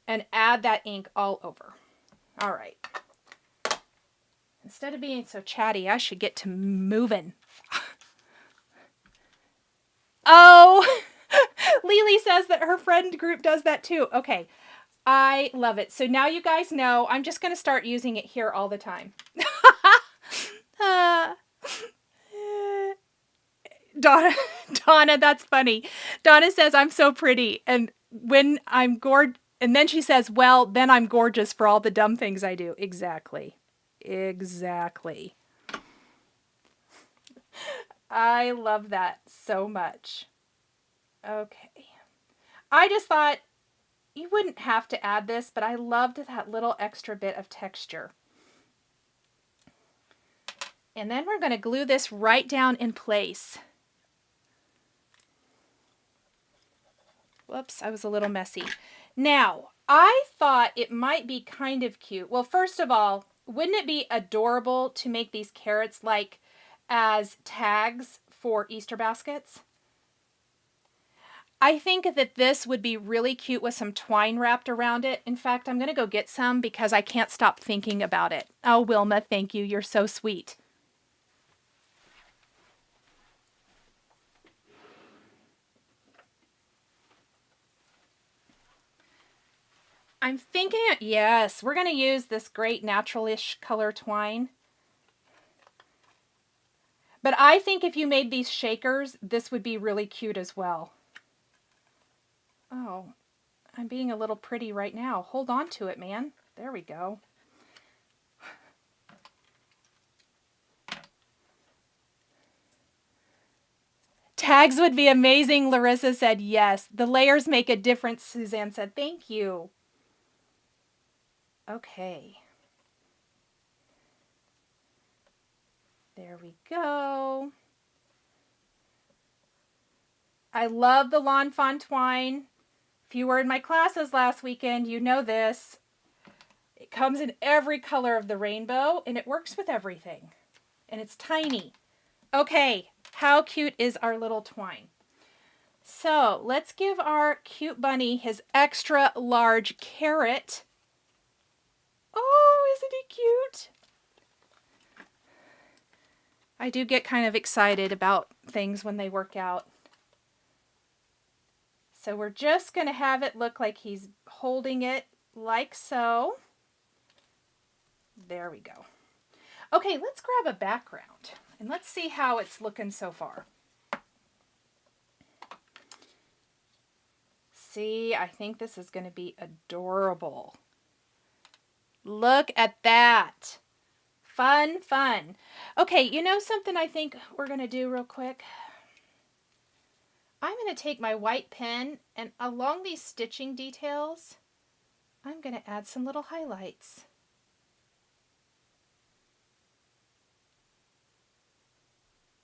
and add that ink all over. All right. Instead of being so chatty, I should get to moving. Oh, Lily says that her friend group does that too. Okay. I love it. So now you guys know I'm just going to start using it here all the time. Donna, that's funny. Donna says I'm so pretty. And when I'm gorgeous, and then she says, well, then I'm gorgeous for all the dumb things I do. Exactly. Exactly. I love that so much. Okay. I just thought you wouldn't have to add this, but I loved that little extra bit of texture. And then we're going to glue this right down in place. Whoops, I was a little messy. Now, I thought it might be kind of cute. Well, first of all, wouldn't it be adorable to make these carrots like as tags for Easter baskets? I think that this would be really cute with some twine wrapped around it. In fact, I'm going to go get some because I can't stop thinking about it. Oh, Wilma, thank you. You're so sweet. I'm thinking, yes, we're going to use this great naturalish color twine. But I think if you made these shakers, this would be really cute as well. Oh, I'm being a little pretty right now. Hold on to it, man. There we go. Tags would be amazing, Larissa said yes. The layers make a difference, Suzanne said. Thank you. Okay. There we go. I love the Lawn Fawn twine. If you were in my classes last weekend, you know this. It comes in every color of the rainbow, and it works with everything. And it's tiny. Okay, how cute is our little twine? So let's give our cute bunny his extra large carrot. Oh, isn't he cute? I do get kind of excited about things when they work out. So we're just going to have it look like he's holding it like so. There we go. Okay, let's grab a background and let's see how it's looking so far. See, I think this is going to be adorable. Look at that. Fun, fun. Okay, you know something I think we're going to do real quick? I'm going to take my white pen and along these stitching details, I'm going to add some little highlights.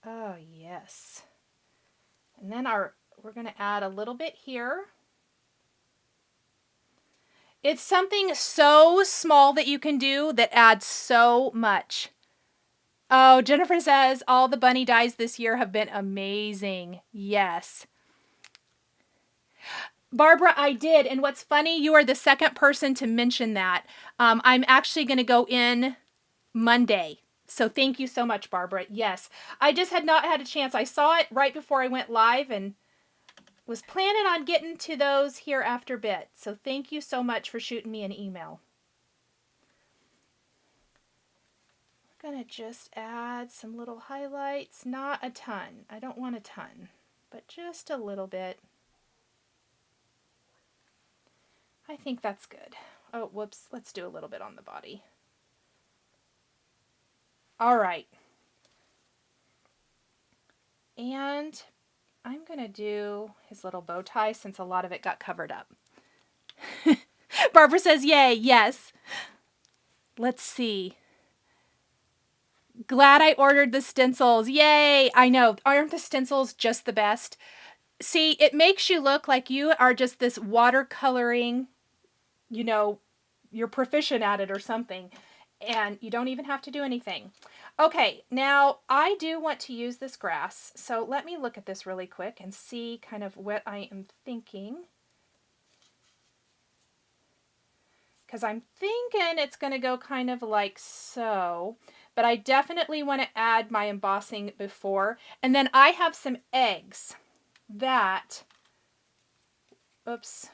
Oh, yes. And then we're going to add a little bit here. It's something so small that you can do that adds so much. Oh, Jennifer says all the bunny dies this year have been amazing. Yes. Barbara, I did. And what's funny, you are the second person to mention that. I'm actually going to go in Monday. So thank you so much, Barbara. Yes, I just had not had a chance. I saw it right before I went live and was planning on getting to those here after bit. So thank you so much for shooting me an email. We're going to just add some little highlights. Not a ton. I don't want a ton, but just a little bit. I think that's good. Oh, whoops. Let's do a little bit on the body. All right. And I'm going to do his little bow tie since a lot of it got covered up. Barbara says, yay, yes. Let's see. Glad I ordered the stencils. Yay. I know. Aren't the stencils just the best? See, it makes you look like you are just this watercoloring, you know, you're proficient at it or something. And you don't even have to do anything. Okay, now I do want to use this grass. So let me look at this really quick and see kind of what I am thinking. Because I'm thinking it's going to go kind of like so. But I definitely want to add my embossing before. And then I have some eggs that, oops,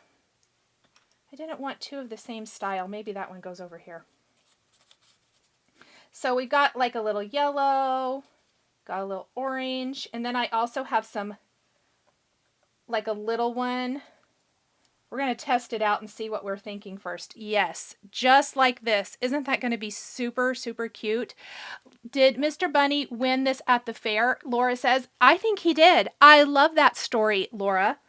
I didn't want two of the same style. Maybe that one goes over here. So we got like a little yellow, got a little orange, and then I also have some, like a little one. We're going to test it out and see what we're thinking first. Yes, just like this. Isn't that going to be super, super cute? Did Mr. Bunny win this at the fair? Laura says, I think he did. I love that story, Laura.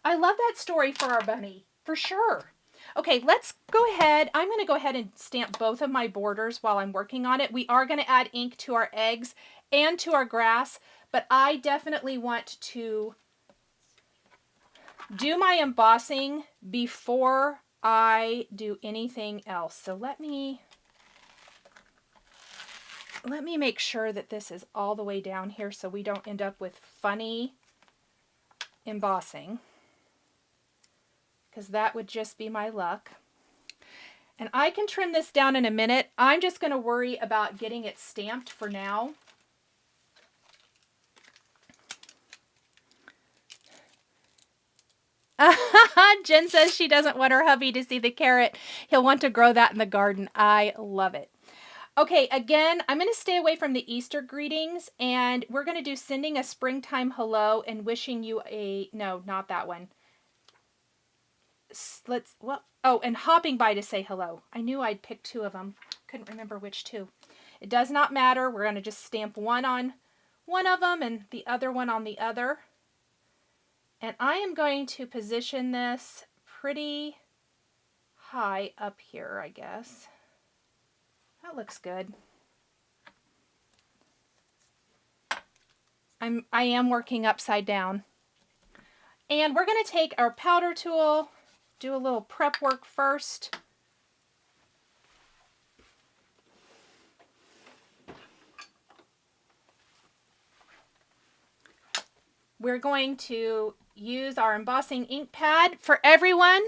I love that story for our bunny, for sure. Okay, let's go ahead. I'm going to go ahead and stamp both of my borders while I'm working on it. We are going to add ink to our eggs and to our grass, but I definitely want to do my embossing before I do anything else. So let me make sure that this is all the way down here so we don't end up with funny embossing. because that would just be my luck. And I can trim this down in a minute. I'm just going to worry about getting it stamped for now. Jen says she doesn't want her hubby to see the carrot. He'll want to grow that in the garden. I love it. Okay, again, I'm going to stay away from the Easter greetings, and we're going to do sending a springtime hello and wishing you a, no, not that one. And hopping by to say hello. I knew I'd pick two of them. Couldn't remember which two. It does not matter. We're going to just stamp one on one of them and the other one on the other. And I am going to position this pretty high up here, I guess. That looks good. I am working upside down. And we're going to take our powder tool, do a little prep work first. We're going to use our embossing ink pad. For everyone,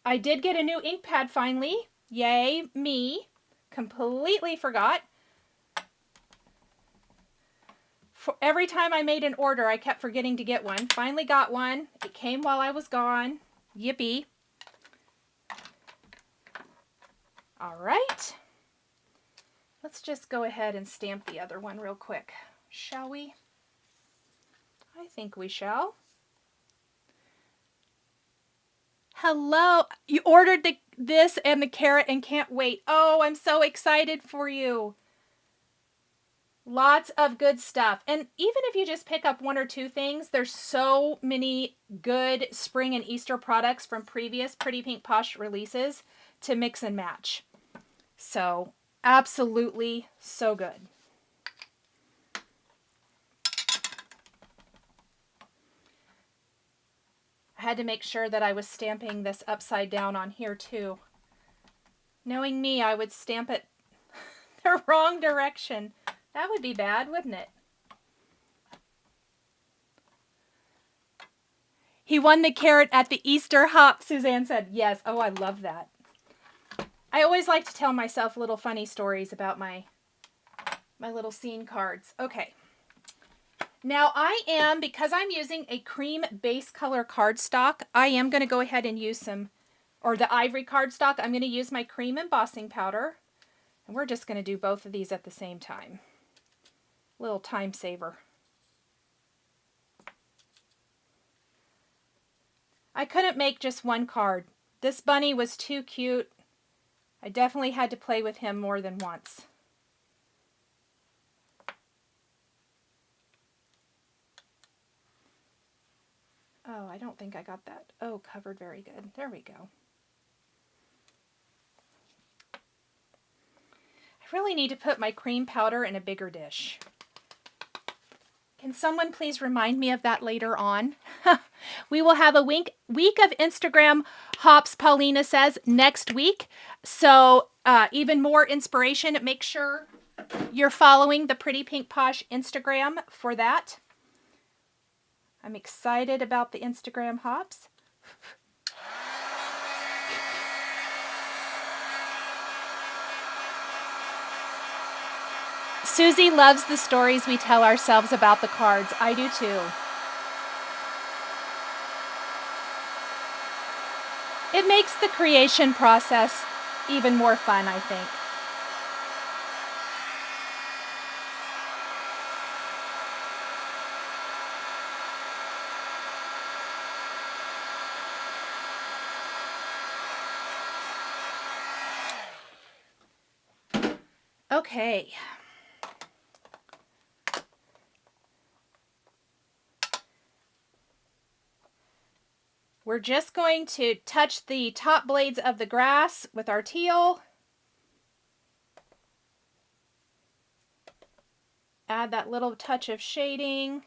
I did get a new ink pad finally. Yay, me. Completely forgot. For every time I made an order, I kept forgetting to get one. Finally got one. It came while I was gone. Yippee. All right. Let's just go ahead and stamp the other one real quick, shall we? I think we shall. Hello. You ordered this and the carrot and can't wait. Oh, I'm so excited for you. Lots of good stuff. And even if you just pick up one or two things, there's so many good spring and Easter products from previous Pretty Pink Posh releases to mix and match. So, absolutely so good. I had to make sure that I was stamping this upside down on here too. Knowing me, I would stamp it the wrong direction. That would be bad, wouldn't it? He won the carrot at the Easter hop, Suzanne said. Yes. Oh, I love that. I always like to tell myself little funny stories about my little scene cards. Okay. Now I am, because I'm using a cream base color cardstock, I am going to go ahead and use the ivory cardstock. I'm going to use my cream embossing powder. And we're just going to do both of these at the same time. Little time saver. I couldn't make just one card. This bunny was too cute. I definitely had to play with him more than once. Oh, I don't think I got that. Oh, covered very good. There we go. I really need to put my cream powder in a bigger dish. Can someone please remind me of that later on? We will have a week of Instagram hops, Paulina says, next week. So even more inspiration. Make sure you're following the Pretty Pink Posh Instagram for that. I'm excited about the Instagram hops. Susie loves the stories we tell ourselves about the cards. I do too. It makes the creation process even more fun, I think. Okay. We're just going to touch the top blades of the grass with our teal. Add that little touch of shading.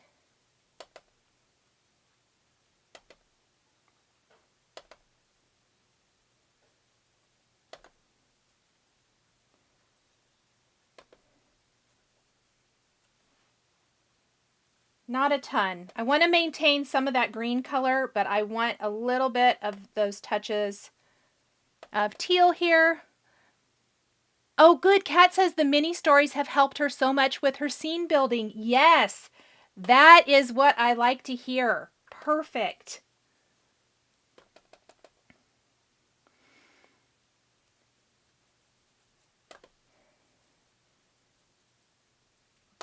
Not a ton. I want to maintain some of that green color, but I want a little bit of those touches of teal here. Oh, good. Kat says the mini stories have helped her so much with her scene building. Yes, that is what I like to hear. Perfect.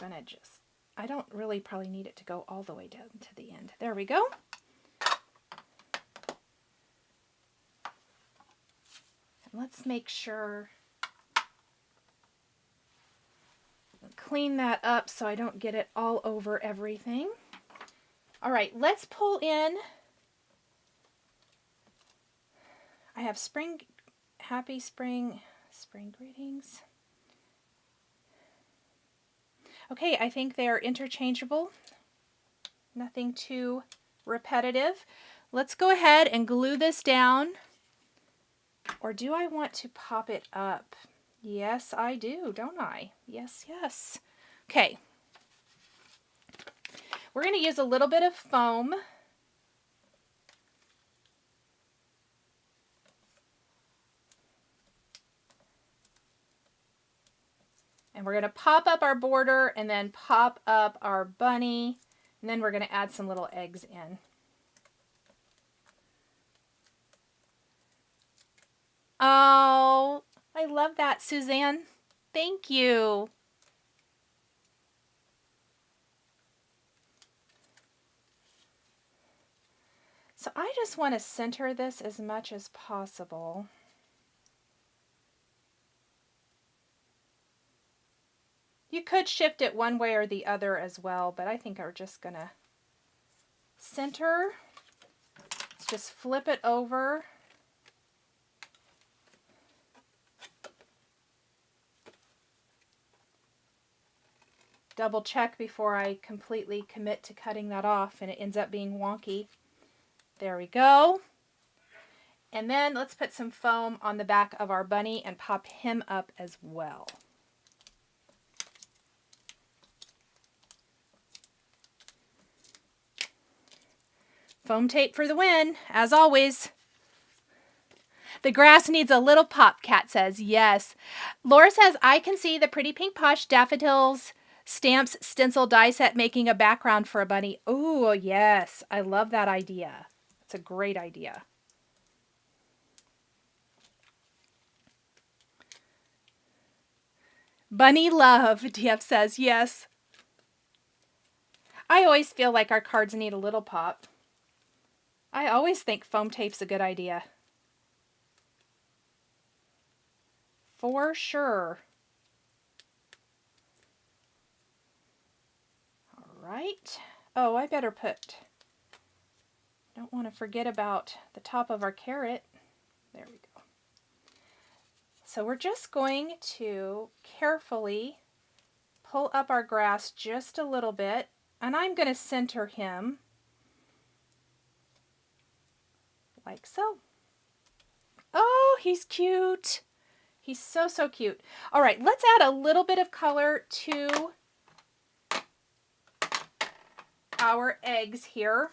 I'm gonna just, I don't really probably need it to go all the way down to the end. There we go. And let's make sure, clean that up so I don't get it all over everything. All right, let's pull in. I have spring, happy spring greetings. Okay, I think they're interchangeable. Nothing too repetitive. Let's go ahead and glue this down. Or do I want to pop it up? Yes, I do, don't I? Yes, yes. Okay. We're going to use a little bit of foam. And we're going to pop up our border and then pop up our bunny. And then we're going to add some little eggs in. Oh, I love that, Suzanne. Thank you. So I just want to center this as much as possible. You could shift it one way or the other as well, but I think we're just going to center. Let's just flip it over. Double check before I completely commit to cutting that off and it ends up being wonky. There we go. And then let's put some foam on the back of our bunny and pop him up as well. Foam tape for the win, as always. The grass needs a little pop, Kat says. Yes. Laura says, I can see the Pretty Pink Posh Daffodils Stamps Stencil die set making a background for a bunny. Oh, yes. I love that idea. It's a great idea. Bunny love, DF says. Yes. I always feel like our cards need a little pop. I always think foam tape's a good idea. For sure. All right. Oh, I better put, don't want to forget about the top of our carrot. There we go. So we're just going to carefully pull up our grass just a little bit, and I'm going to center him like so. Oh, he's cute. He's so, so cute. All right, let's add a little bit of color to our eggs here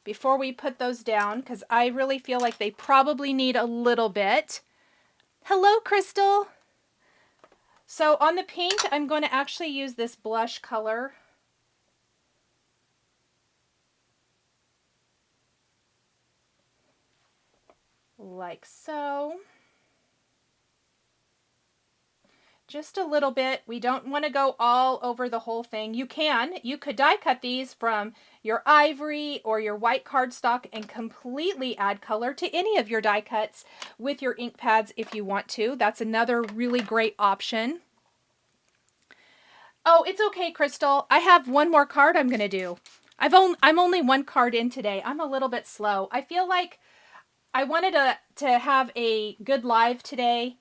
before we put those down, because I really feel like they probably need a little bit. Hello, Crystal. So on the pink, I'm going to actually use this blush color. Like so. Just a little bit. We don't want to go all over the whole thing. You could die cut these from your ivory or your white cardstock and completely add color to any of your die cuts with your ink pads if you want to. That's another really great option. Oh, it's okay, Crystal. I have one more card I'm going to do. I'm only one card in today. I'm a little bit slow. I feel like I wanted to have a good live today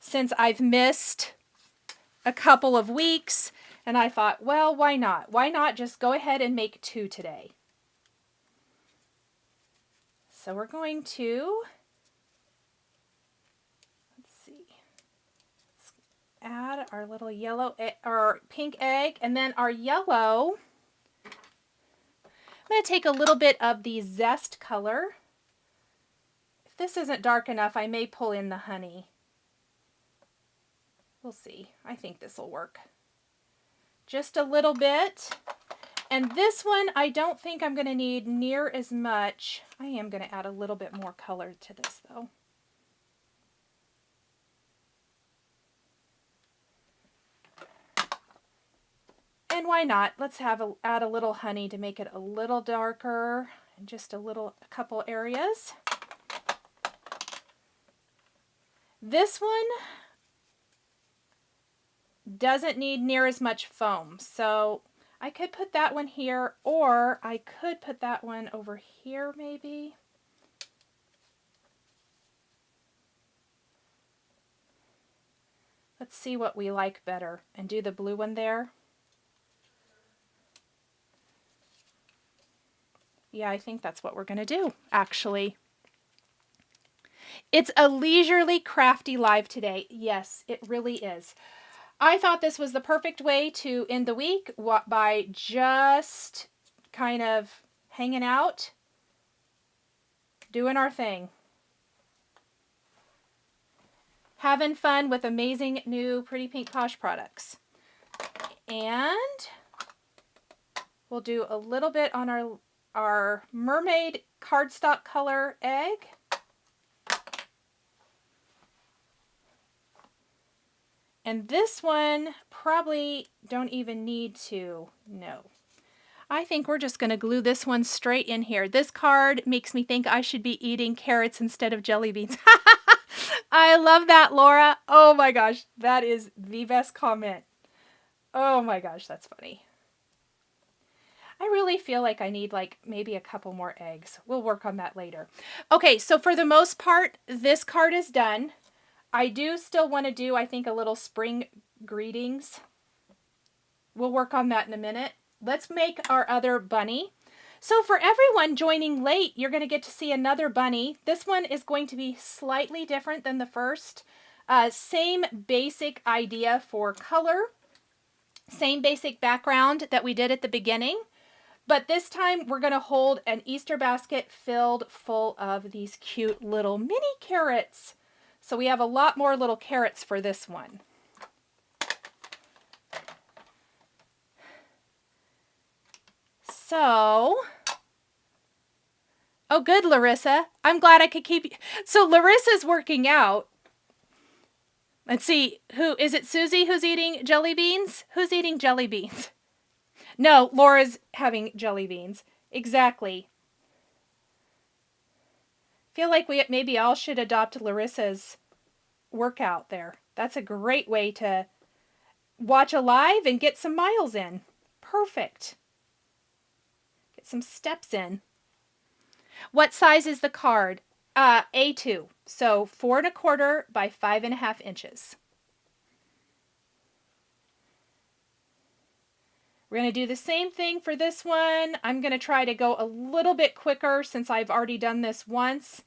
since I've missed a couple of weeks, and I thought, well, why not? Why not just go ahead and make 2 today? So we're going to, let's see, let's add our little yellow or pink egg, and then our yellow. I'm going to take a little bit of the zest color. If this isn't dark enough, I may pull in the honey. We'll see. I think this will work. Just a little bit. And this one, I don't think I'm going to need near as much. I am going to add a little bit more color to this though. And why not? Let's add a little honey to make it a little darker in just a couple areas. This one doesn't need near as much foam, so I could put that one here, or I could put that one over here maybe. Let's see what we like better and do the blue one there. Yeah, I think that's what we're going to do, actually. It's a leisurely, crafty live today. Yes, it really is. I thought this was the perfect way to end the week by just kind of hanging out, doing our thing. Having fun with amazing new Pretty Pink Posh products. And we'll do a little bit on our mermaid cardstock color egg. And this one probably don't even need to, no. I think we're just going to glue this one straight in here. This card makes me think I should be eating carrots instead of jelly beans. I love that, Laura. Oh my gosh, that is the best comment. Oh my gosh, that's funny. I really feel like I need like maybe a couple more eggs. We'll work on that later. Okay, so for the most part, this card is done. I do still want to do, I think, a little spring greetings. We'll work on that in a minute. Let's make our other bunny. So for everyone joining late, you're going to get to see another bunny. This one is going to be slightly different than the first. Same basic idea for color. Same basic background that we did at the beginning. But this time we're going to hold an Easter basket filled full of these cute little mini carrots. So we have a lot more little carrots for this one. So, oh good, Larissa. I'm glad I could keep you. So Larissa's working out. Let's see, who is it? Susie who's eating jelly beans? Who's eating jelly beans? No, Laura's having jelly beans. Exactly. Feel like we maybe all should adopt Larissa's workout there. That's a great way to watch a live and get some miles in. Perfect. Get some steps in. What size is the card? A2. So 4 1/4 by 5.5 inches. We're going to do the same thing for this one. I'm going to try to go a little bit quicker since I've already done this once.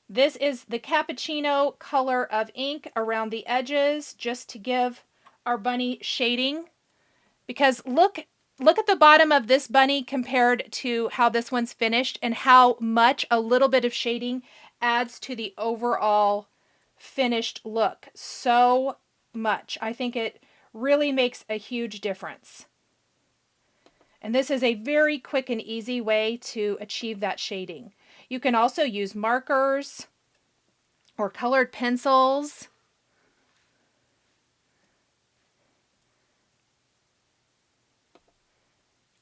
This is the cappuccino color of ink around the edges just to give our bunny shading. Because look at the bottom of this bunny compared to how this one's finished and how much a little bit of shading adds to the overall finished look. So much. I think it really makes a huge difference. And this is a very quick and easy way to achieve that shading. You can also use markers or colored pencils.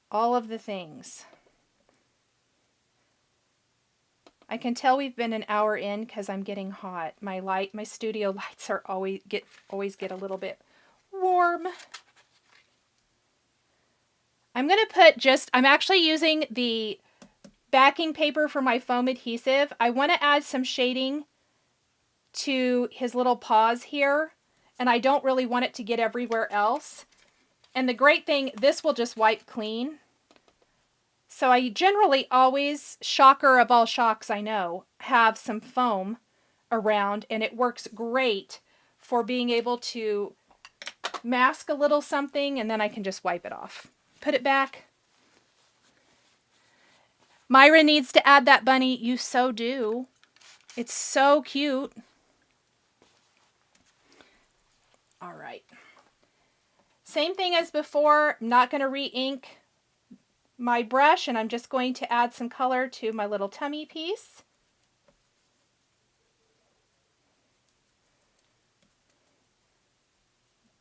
All of the things. I can tell we've been an hour in because I'm getting hot. My studio lights are always get a little bit warm. I'm going to put I'm actually using the backing paper for my foam adhesive. I want to add some shading to his little paws here, and I don't really want it to get everywhere else. And the great thing, this will just wipe clean. So I generally always, shocker of all shocks I know, have some foam around, and it works great for being able to mask a little something, and then I can just wipe it off. Put it back. Myra needs to add that bunny. You so do. It's so cute. All right. Same thing as before. I'm not going to re-ink my brush, and I'm just going to add some color to my little tummy piece.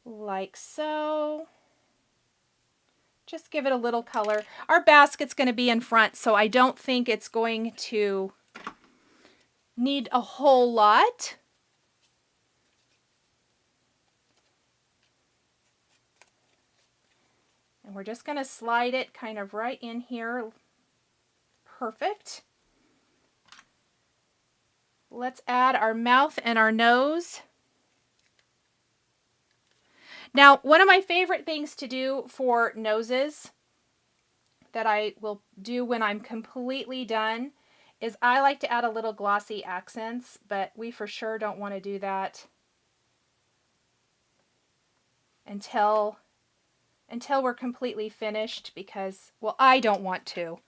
Like so. Just give it a little color. Our basket's going to be in front, so I don't think it's going to need a whole lot. And we're just going to slide it kind of right in here. Perfect. Let's add our mouth and our nose. Now, one of my favorite things to do for noses that I will do when I'm completely done is I like to add a little glossy accents, but we for sure don't want to do that until we're completely finished because, well, I don't want to.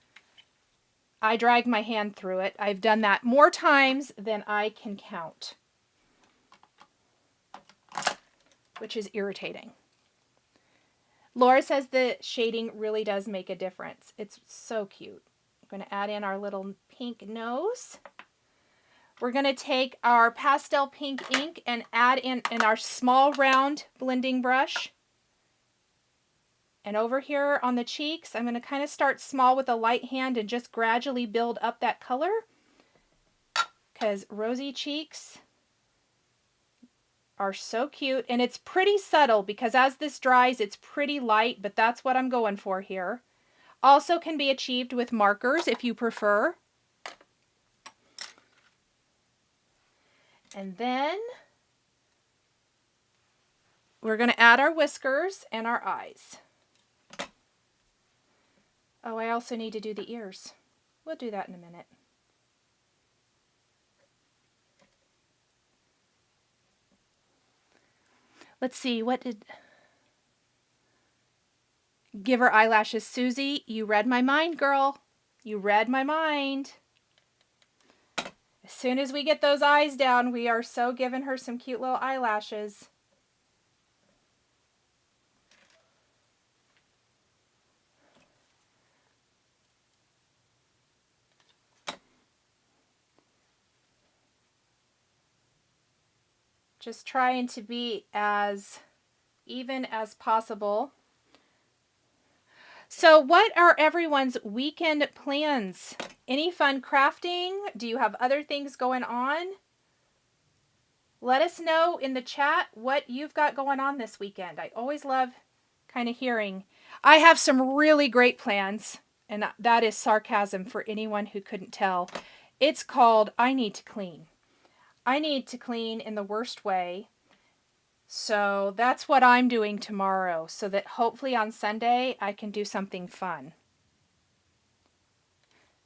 I drag my hand through it. I've done that more times than I can count, which is irritating. Laura says the shading really does make a difference. It's so cute. I'm going to add in our little pink nose. We're going to take our pastel pink ink and add in our small round blending brush. And over here on the cheeks, I'm going to kind of start small with a light hand and just gradually build up that color. Because rosy cheeks are so cute. And it's pretty subtle because as this dries, it's pretty light, but that's what I'm going for here. Also can be achieved with markers if you prefer. And then we're going to add our whiskers and our eyes. Oh, I also need to do the ears. We'll do that in a minute. Let's see, what did... Give her eyelashes. Susie, you read my mind, girl. You read my mind. As soon as we get those eyes down, we are so giving her some cute little eyelashes. Just trying to be as even as possible. So what are everyone's weekend plans? Any fun crafting? Do you have other things going on? Let us know in the chat what you've got going on this weekend. I always love kind of hearing. I have some really great plans, and that is sarcasm for anyone who couldn't tell. It's called I Need to Clean. I need to clean in the worst way. So that's what I'm doing tomorrow, so that hopefully on Sunday I can do something fun.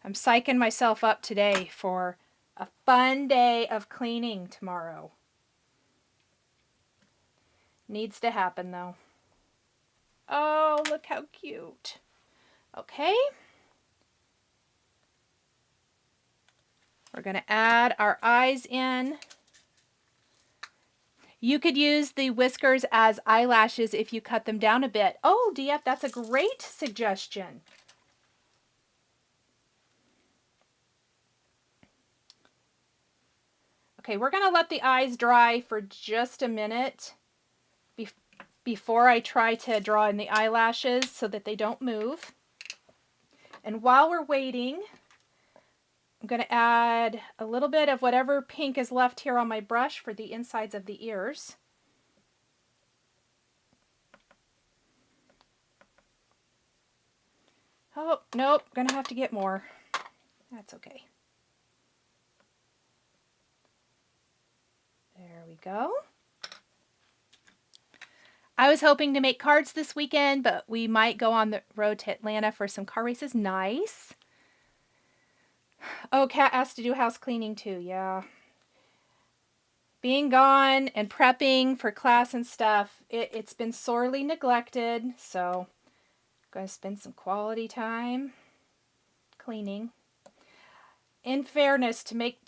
I'm psyching myself up today for a fun day of cleaning tomorrow. Needs to happen though. Oh, look how cute. Okay. We're going to add our eyes in. You could use the whiskers as eyelashes if you cut them down a bit. Oh, DF, that's a great suggestion. Okay, we're going to let the eyes dry for just a minute before I try to draw in the eyelashes so that they don't move. And while we're waiting, I'm going to add a little bit of whatever pink is left here on my brush for the insides of the ears. Oh, nope, going to have to get more. That's okay. There we go. I was hoping to make cards this weekend, but we might go on the road to Atlanta for some car races. Nice. Oh, Kat has to do house cleaning too, yeah. being gone and prepping for class and stuff, it's been sorely neglected. So I'm going to spend some quality time cleaning. In fairness, to make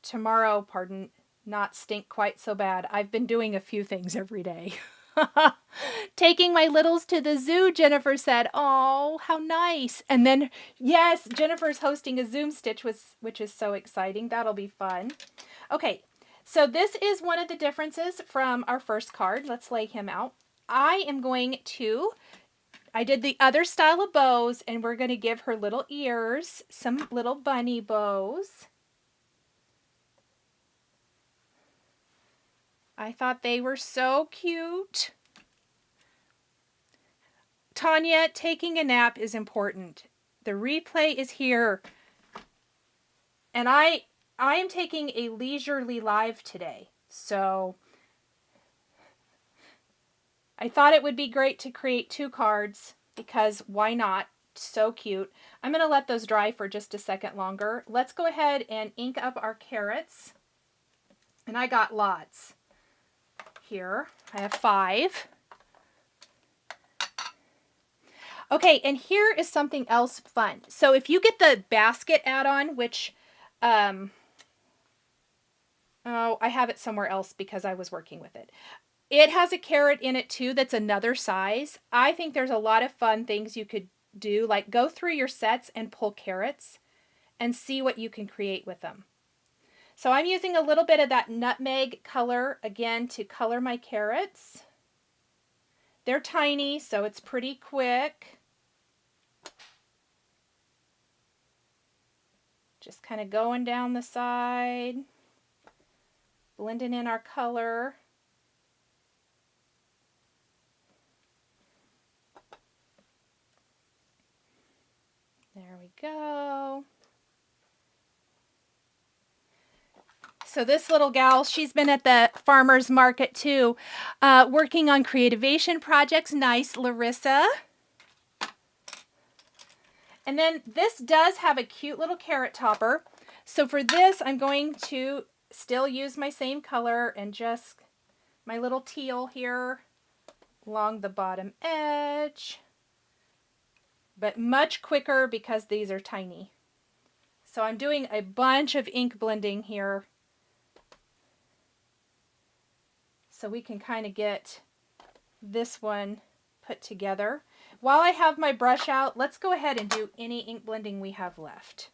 tomorrow, not stink quite so bad, I've been doing a few things every day. Taking my littles to the zoo, Jennifer said. Oh, how nice. And then, yes, Jennifer's hosting a Zoom stitch, which is so exciting. That'll be fun. Okay, so this is one of the differences from our first card. Let's lay him out. I did the other style of bows, and we're going to give her little ears, some little bunny bows. I thought they were so cute. Tanya, taking a nap is important. The replay is here. And I am taking a leisurely live today. So I thought it would be great to create 2 cards because why not? So cute. I'm going to let those dry for just a second longer. Let's go ahead and ink up our carrots. And I got lots. Here, I have 5. Okay, and here is something else fun. So if you get the basket add-on, which, oh, I have it somewhere else because I was working with it. It has a carrot in it too that's another size. I think there's a lot of fun things you could do, like go through your sets and pull carrots and see what you can create with them. So I'm using a little bit of that nutmeg color, again, to color my carrots. They're tiny, so it's pretty quick. Just kind of going down the side, blending in our color. There we go. So this little gal, she's been at the farmer's market too, working on creativation projects. Nice, Larissa. And then this does have a cute little carrot topper. So for this, I'm going to still use my same color and just my little teal here along the bottom edge, but much quicker because these are tiny. So I'm doing a bunch of ink blending here so we can kind of get this one put together. While I have my brush out, let's go ahead and do any ink blending we have left.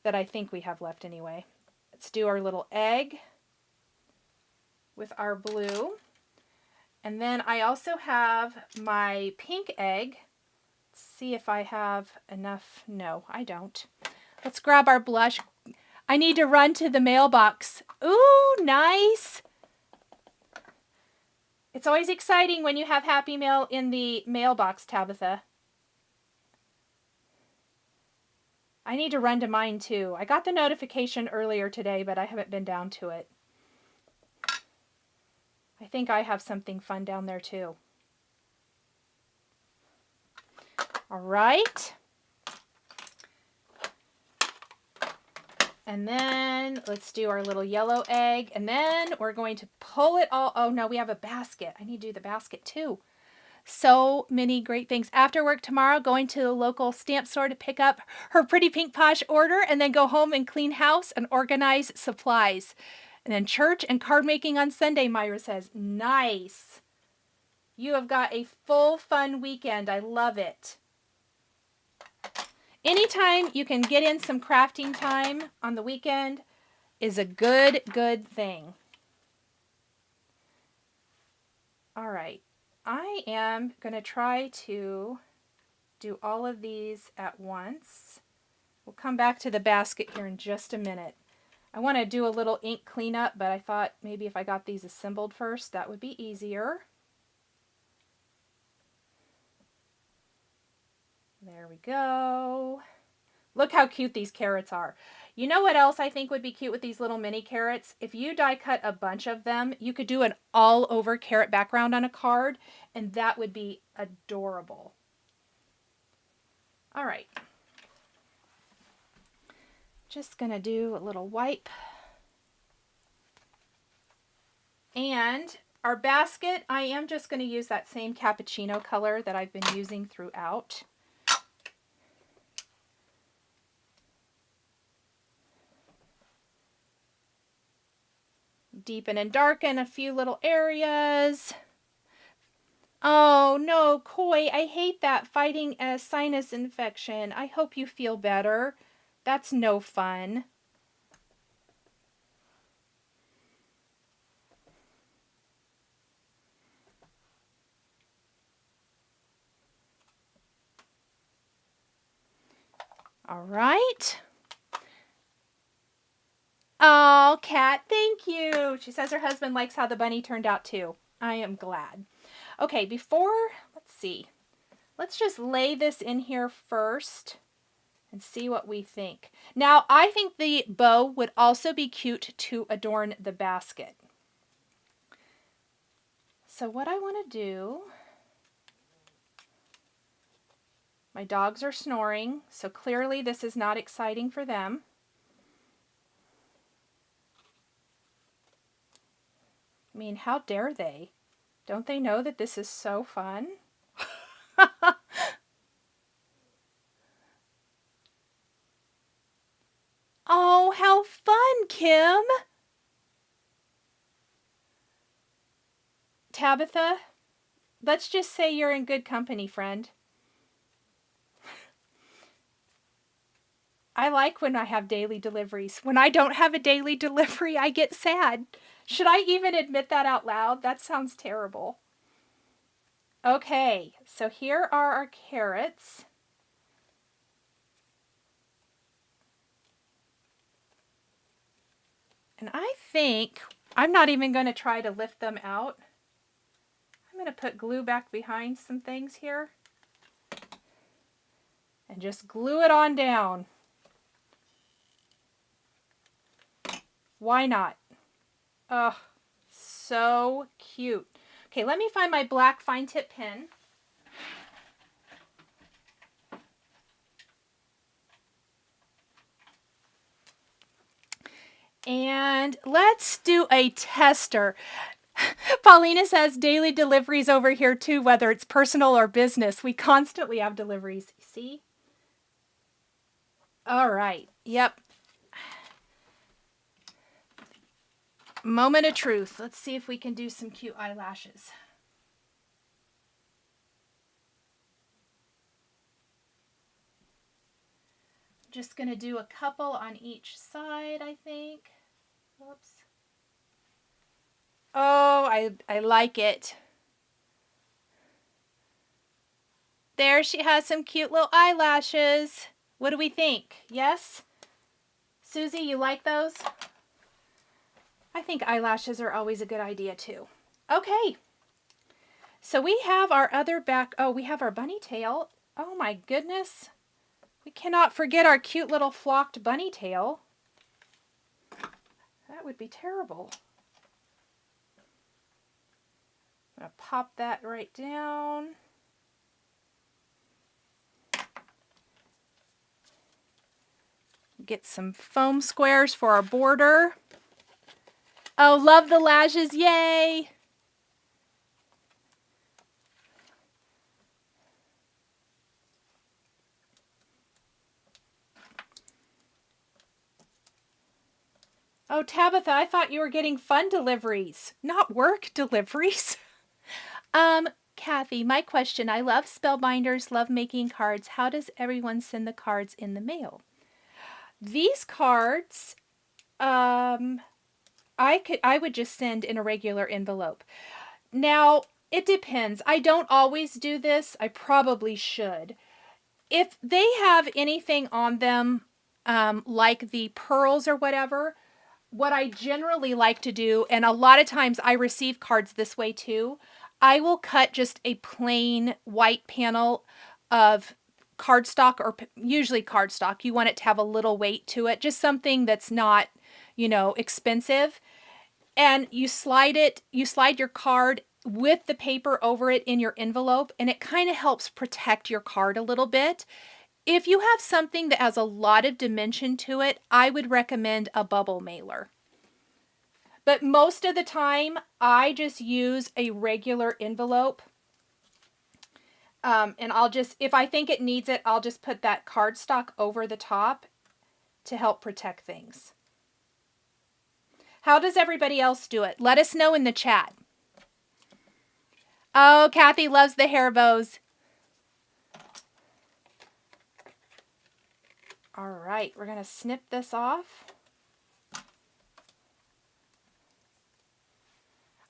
That I think we have left anyway. Let's do our little egg with our blue. And then I also have my pink egg. Let's see if I have enough. No, I don't. Let's grab our blush. I need to run to the mailbox. Ooh, nice. It's always exciting when you have Happy Mail in the mailbox, Tabitha. I need to run to mine too. I got the notification earlier today, but I haven't been down to it. I think I have something fun down there too. All right. And then let's do our little yellow egg. And then we're going to pull it all. Oh no, we have a basket. I need to do the basket too. So many great things. After work tomorrow, going to the local stamp store to pick up her Pretty Pink Posh order and then go home and clean house and organize supplies. And then church and card making on Sunday, Myra says. Nice. You have got a full fun weekend. I love it. Anytime you can get in some crafting time on the weekend is a good thing. All right. I am going to try to do all of these at once. We'll come back to the basket here in just a minute. I want to do a little ink cleanup, but I thought maybe if I got these assembled first, that would be easier. There we go. Look how cute these carrots are. You know what else I think would be cute with these little mini carrots? If you die cut a bunch of them, you could do an all over carrot background on a card, and that would be adorable. All right. Just gonna do a little wipe. And our basket, I am just going to use that same cappuccino color that I've been using throughout. Deepen and darken a few little areas. Oh no, Koi, I hate that, fighting a sinus infection. I hope you feel better. That's no fun. All right. Oh, Kat, thank you. She says her husband likes how the bunny turned out too. I am glad. Okay, let's see. Let's just lay this in here first and see what we think. Now, I think the bow would also be cute to adorn the basket. So what I want to do, my dogs are snoring, so clearly this is not exciting for them. I mean, how dare they? Don't they know that this is so fun? Oh, how fun, Kim! Tabitha, let's just say you're in good company, friend. I like when I have daily deliveries. When I don't have a daily delivery, I get sad. Should I even admit that out loud? That sounds terrible. Okay, so here are our carrots. And I think I'm not even going to try to lift them out. I'm going to put glue back behind some things here and just glue it on down. Why not? Oh, so cute. Okay, let me find my black fine tip pen. And let's do a tester. Paulina says daily deliveries over here too, whether it's personal or business. We constantly have deliveries. See? All right. Yep. Moment of truth. Let's see if we can do some cute eyelashes. Just going to do a couple on each side, I think. Oops. Oh, I like it. There she has some cute little eyelashes. What do we think? Yes? Susie, you like those? I think eyelashes are always a good idea too. Okay. So we have our other back. Oh, we have our bunny tail. Oh my goodness. We cannot forget our cute little flocked bunny tail. That would be terrible. I'm going to pop that right down. Get some foam squares for our border. Oh, love the lashes, yay! Oh, Tabitha, I thought you were getting fun deliveries, not work deliveries. Kathy, my question, I love spellbinders, love making cards. How does everyone send the cards in the mail? These cards, I would just send in a regular envelope. Now, it depends. I don't always do this. I probably should. If they have anything on them, like the pearls or whatever, what I generally like to do, and a lot of times I receive cards this way too, I will cut just a plain white panel of cardstock, or usually cardstock. You want it to have a little weight to it, just something that's not, expensive. And you slide your card with the paper over it in your envelope, and it kind of helps protect your card a little bit. If you have something that has a lot of dimension to it, I would recommend a bubble mailer. But most of the time, I just use a regular envelope. And I'll just, if I think it needs it, I'll just put that cardstock over the top to help protect things. How does everybody else do it? Let us know in the chat. Oh, Kathy loves the hair bows. All right, we're going to snip this off.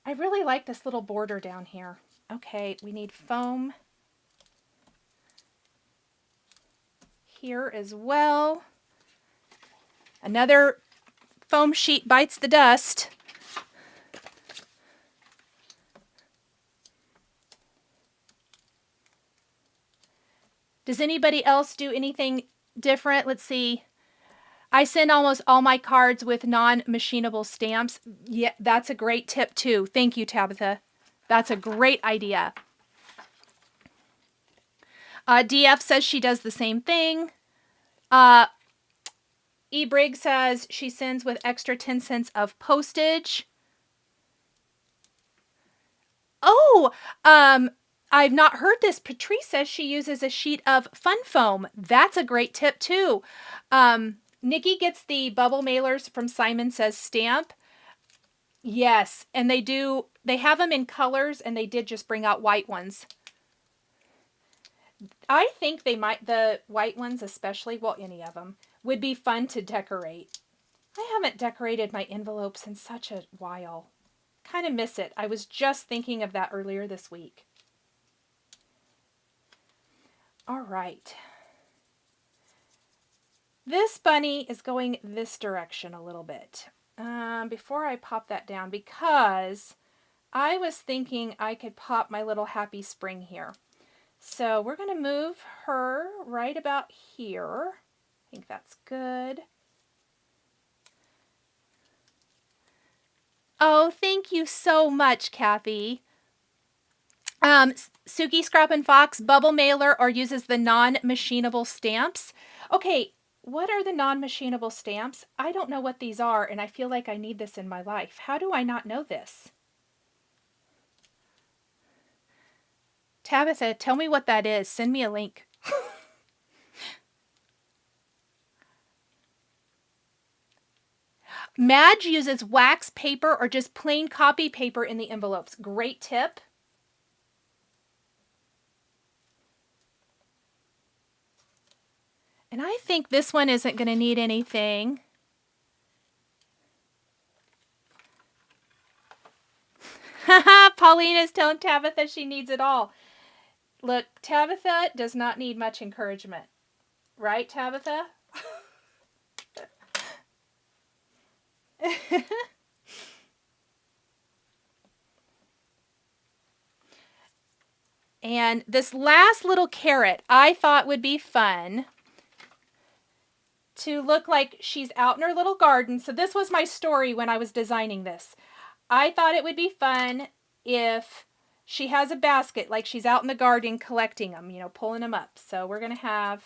I really like this little border down here. Okay, we need foam here as well. Another foam sheet bites the dust. Does anybody else do anything different? Let's see. I send almost all my cards with non-machinable stamps. Yeah, that's a great tip too. Thank you, Tabitha. That's a great idea. DF says she does the same thing. E. Briggs says she sends with extra 10 cents of postage. Oh, I've not heard this. Patrice says she uses a sheet of fun foam. That's a great tip too. Nikki gets the bubble mailers from Simon Says Stamp. Yes, and they have them in colors, and they did just bring out white ones. I think the white ones especially, well, any of them, would be fun to decorate. I haven't decorated my envelopes in such a while. Kind of miss it. I was just thinking of that earlier this week. All right. This bunny is going this direction a little bit. Before I pop that down, because I was thinking I could pop my little happy spring here. So we're going to move her right about here. I think that's good. Oh, thank you so much, Kathy. Suki Scrap and Fox, bubble mailer or uses the non-machinable stamps. Okay, what are the non-machinable stamps? I don't know what these are, and I feel like I need this in my life. How do I not know this? Tabitha, tell me what that is. Send me a link. Madge uses wax paper or just plain copy paper in the envelopes. Great tip. And I think this one isn't going to need anything. Pauline is telling Tabitha she needs it all. Look, Tabitha does not need much encouragement. Right, Tabitha? And this last little carrot I thought would be fun to look like she's out in her little garden. So this was my story when I was designing this. I thought it would be fun if she has a basket, like she's out in the garden collecting them, you know, pulling them up. So we're going to have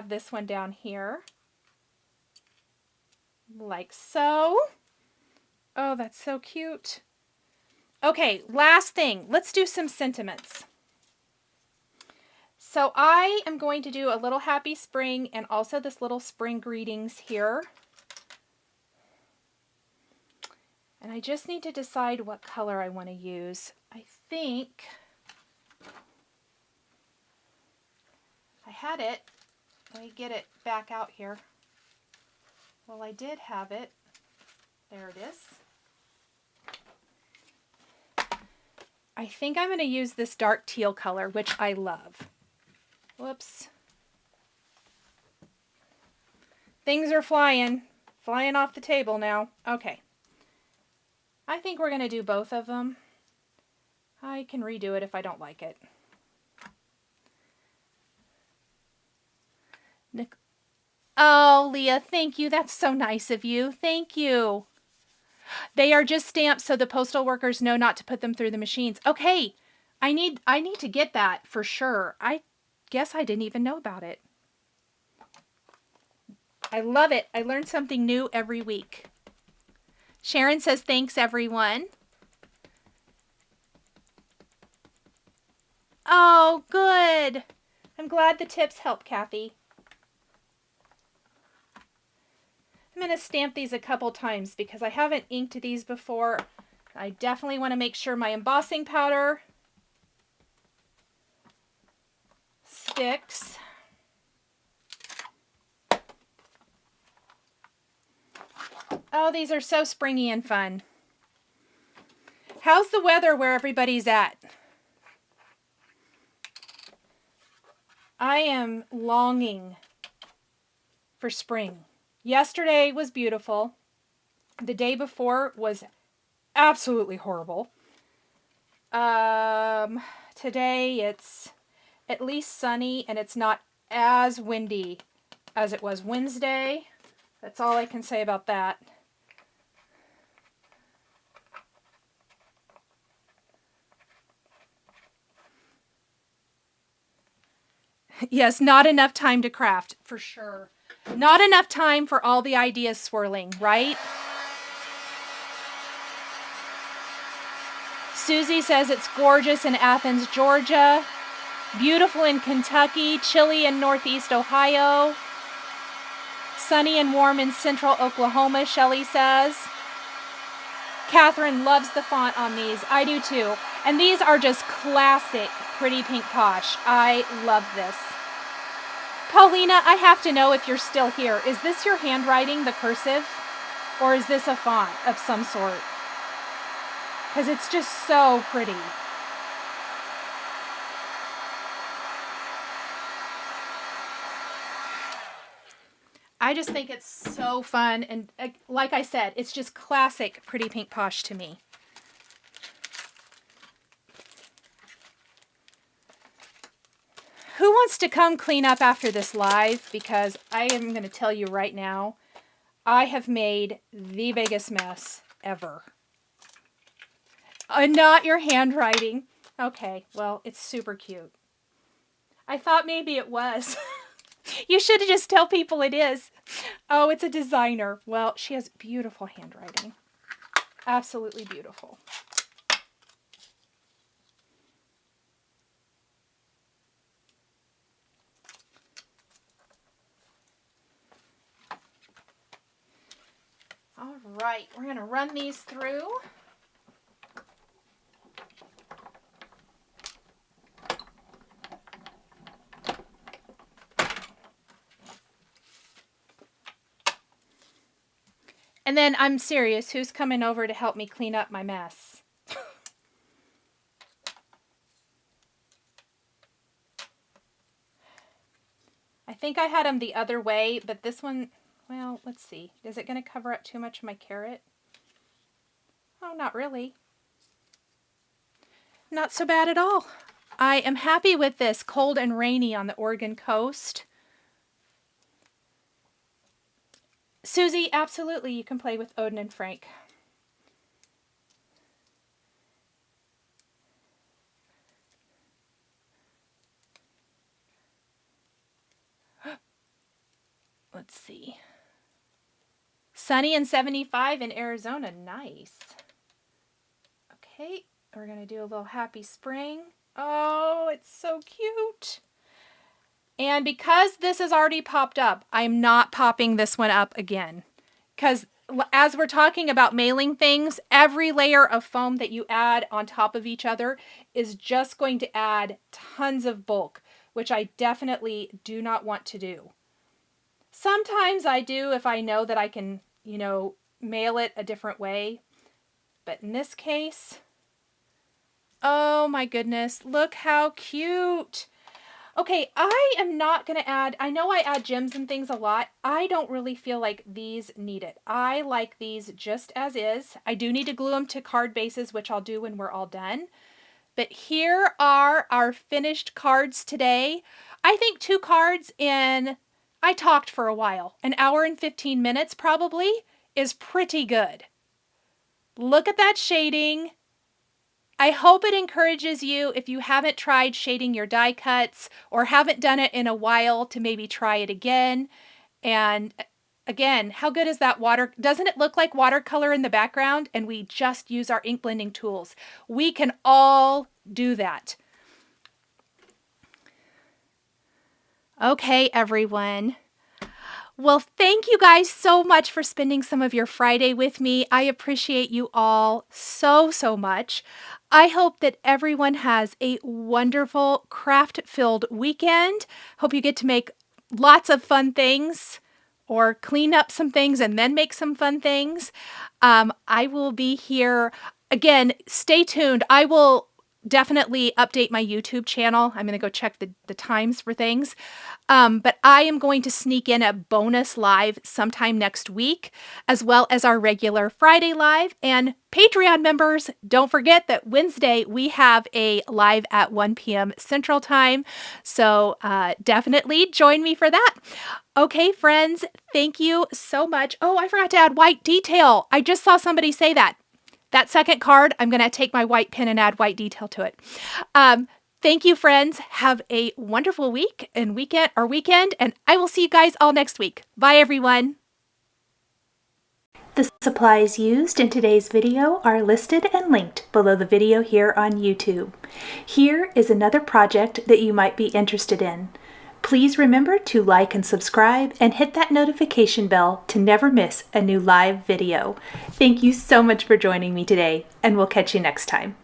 this one down here. Like so. Oh, that's so cute. Okay, last thing. Let's do some sentiments. So I am going to do a little happy spring and also this little spring greetings here. And I just need to decide what color I want to use. I think I had it. Let me get it back out here. Well, I did have it. There it is. I think I'm going to use this dark teal color, which I love. Whoops. Things are flying off the table now. Okay. I think we're going to do both of them. I can redo it if I don't like it. Oh, Leah, thank you. That's so nice of you. Thank you. They are just stamped so the postal workers know not to put them through the machines. Okay. I need to get that for sure. I guess I didn't even know about it. I love it. I learn something new every week. Sharon says, thanks, everyone. Oh, good. I'm glad the tips help, Kathy. I'm going to stamp these a couple times because I haven't inked these before. I definitely want to make sure my embossing powder sticks. Oh, these are so springy and fun. How's the weather where everybody's at? I am longing for spring. Yesterday was beautiful. The day before was absolutely horrible. Today it's at least sunny and it's not as windy as it was Wednesday. That's all I can say about that. Yes, not enough time to craft, for sure. Not enough time for all the ideas swirling, right? Susie says it's gorgeous in Athens, Georgia. Beautiful in Kentucky. Chilly in Northeast Ohio. Sunny and warm in Central Oklahoma, Shelley says. Catherine loves the font on these. I do too. And these are just classic Pretty Pink Posh. I love this. Paulina, I have to know if you're still here. Is this your handwriting, the cursive? Or is this a font of some sort? Because it's just so pretty. I just think it's so fun. And like I said, it's just classic Pretty Pink Posh to me. Who wants to come clean up after this live? Because I am going to tell you right now, I have made the biggest mess ever. Not your handwriting. Okay, well, it's super cute. I thought maybe it was. You should just tell people it is. Oh, it's a designer. Well, she has beautiful handwriting. Absolutely beautiful. All right, we're going to run these through. And then I'm serious, who's coming over to help me clean up my mess? I think I had them the other way, but this one, well, let's see. Is it going to cover up too much of my carrot? Oh, not really. Not so bad at all. I am happy with this. Cold and rainy on the Oregon coast. Susie, absolutely, you can play with Odin and Frank. Let's see. Sunny and 75 in Arizona. Nice. Okay, we're going to do a little happy spring. Oh, it's so cute. And because this has already popped up, I'm not popping this one up again. Because as we're talking about mailing things, every layer of foam that you add on top of each other is just going to add tons of bulk, which I definitely do not want to do. Sometimes I do if I know that I can, you know, mail it a different way. But in this case, oh my goodness, look how cute. Okay, I am not going to add, I know I add gems and things a lot. I don't really feel like these need it. I like these just as is. I do need to glue them to card bases, which I'll do when we're all done. But here are our finished cards today. I think 2 cards in, I talked for a while, an hour and 15 minutes probably, is pretty good. Look at that shading. I hope it encourages you, if you haven't tried shading your die cuts or haven't done it in a while, to maybe try it again. And Again, how good is that water? Doesn't it look like watercolor in the background? And we just use our ink blending tools. We can all do that. Okay, everyone. Well, thank you guys so much for spending some of your Friday with me. I appreciate you all so, so much. I hope that everyone has a wonderful craft-filled weekend. Hope you get to make lots of fun things or clean up some things and then make some fun things. I will be here. Again, stay tuned. I will definitely update my YouTube channel. I'm going to go check the times for things. But I am going to sneak in a bonus live sometime next week, as well as our regular Friday live. And Patreon members, don't forget that Wednesday we have a live at 1 p.m. Central Time. So definitely join me for that. Okay, friends, thank you so much. Oh, I forgot to add white detail. I just saw somebody say that. That second card, I'm going to take my white pen and add white detail to it. Thank you, friends. Have a wonderful week and weekend, and I will see you guys all next week. Bye, everyone. The supplies used in today's video are listed and linked below the video here on YouTube. Here is another project that you might be interested in. Please remember to like and subscribe and hit that notification bell to never miss a new live video. Thank you so much for joining me today, and we'll catch you next time.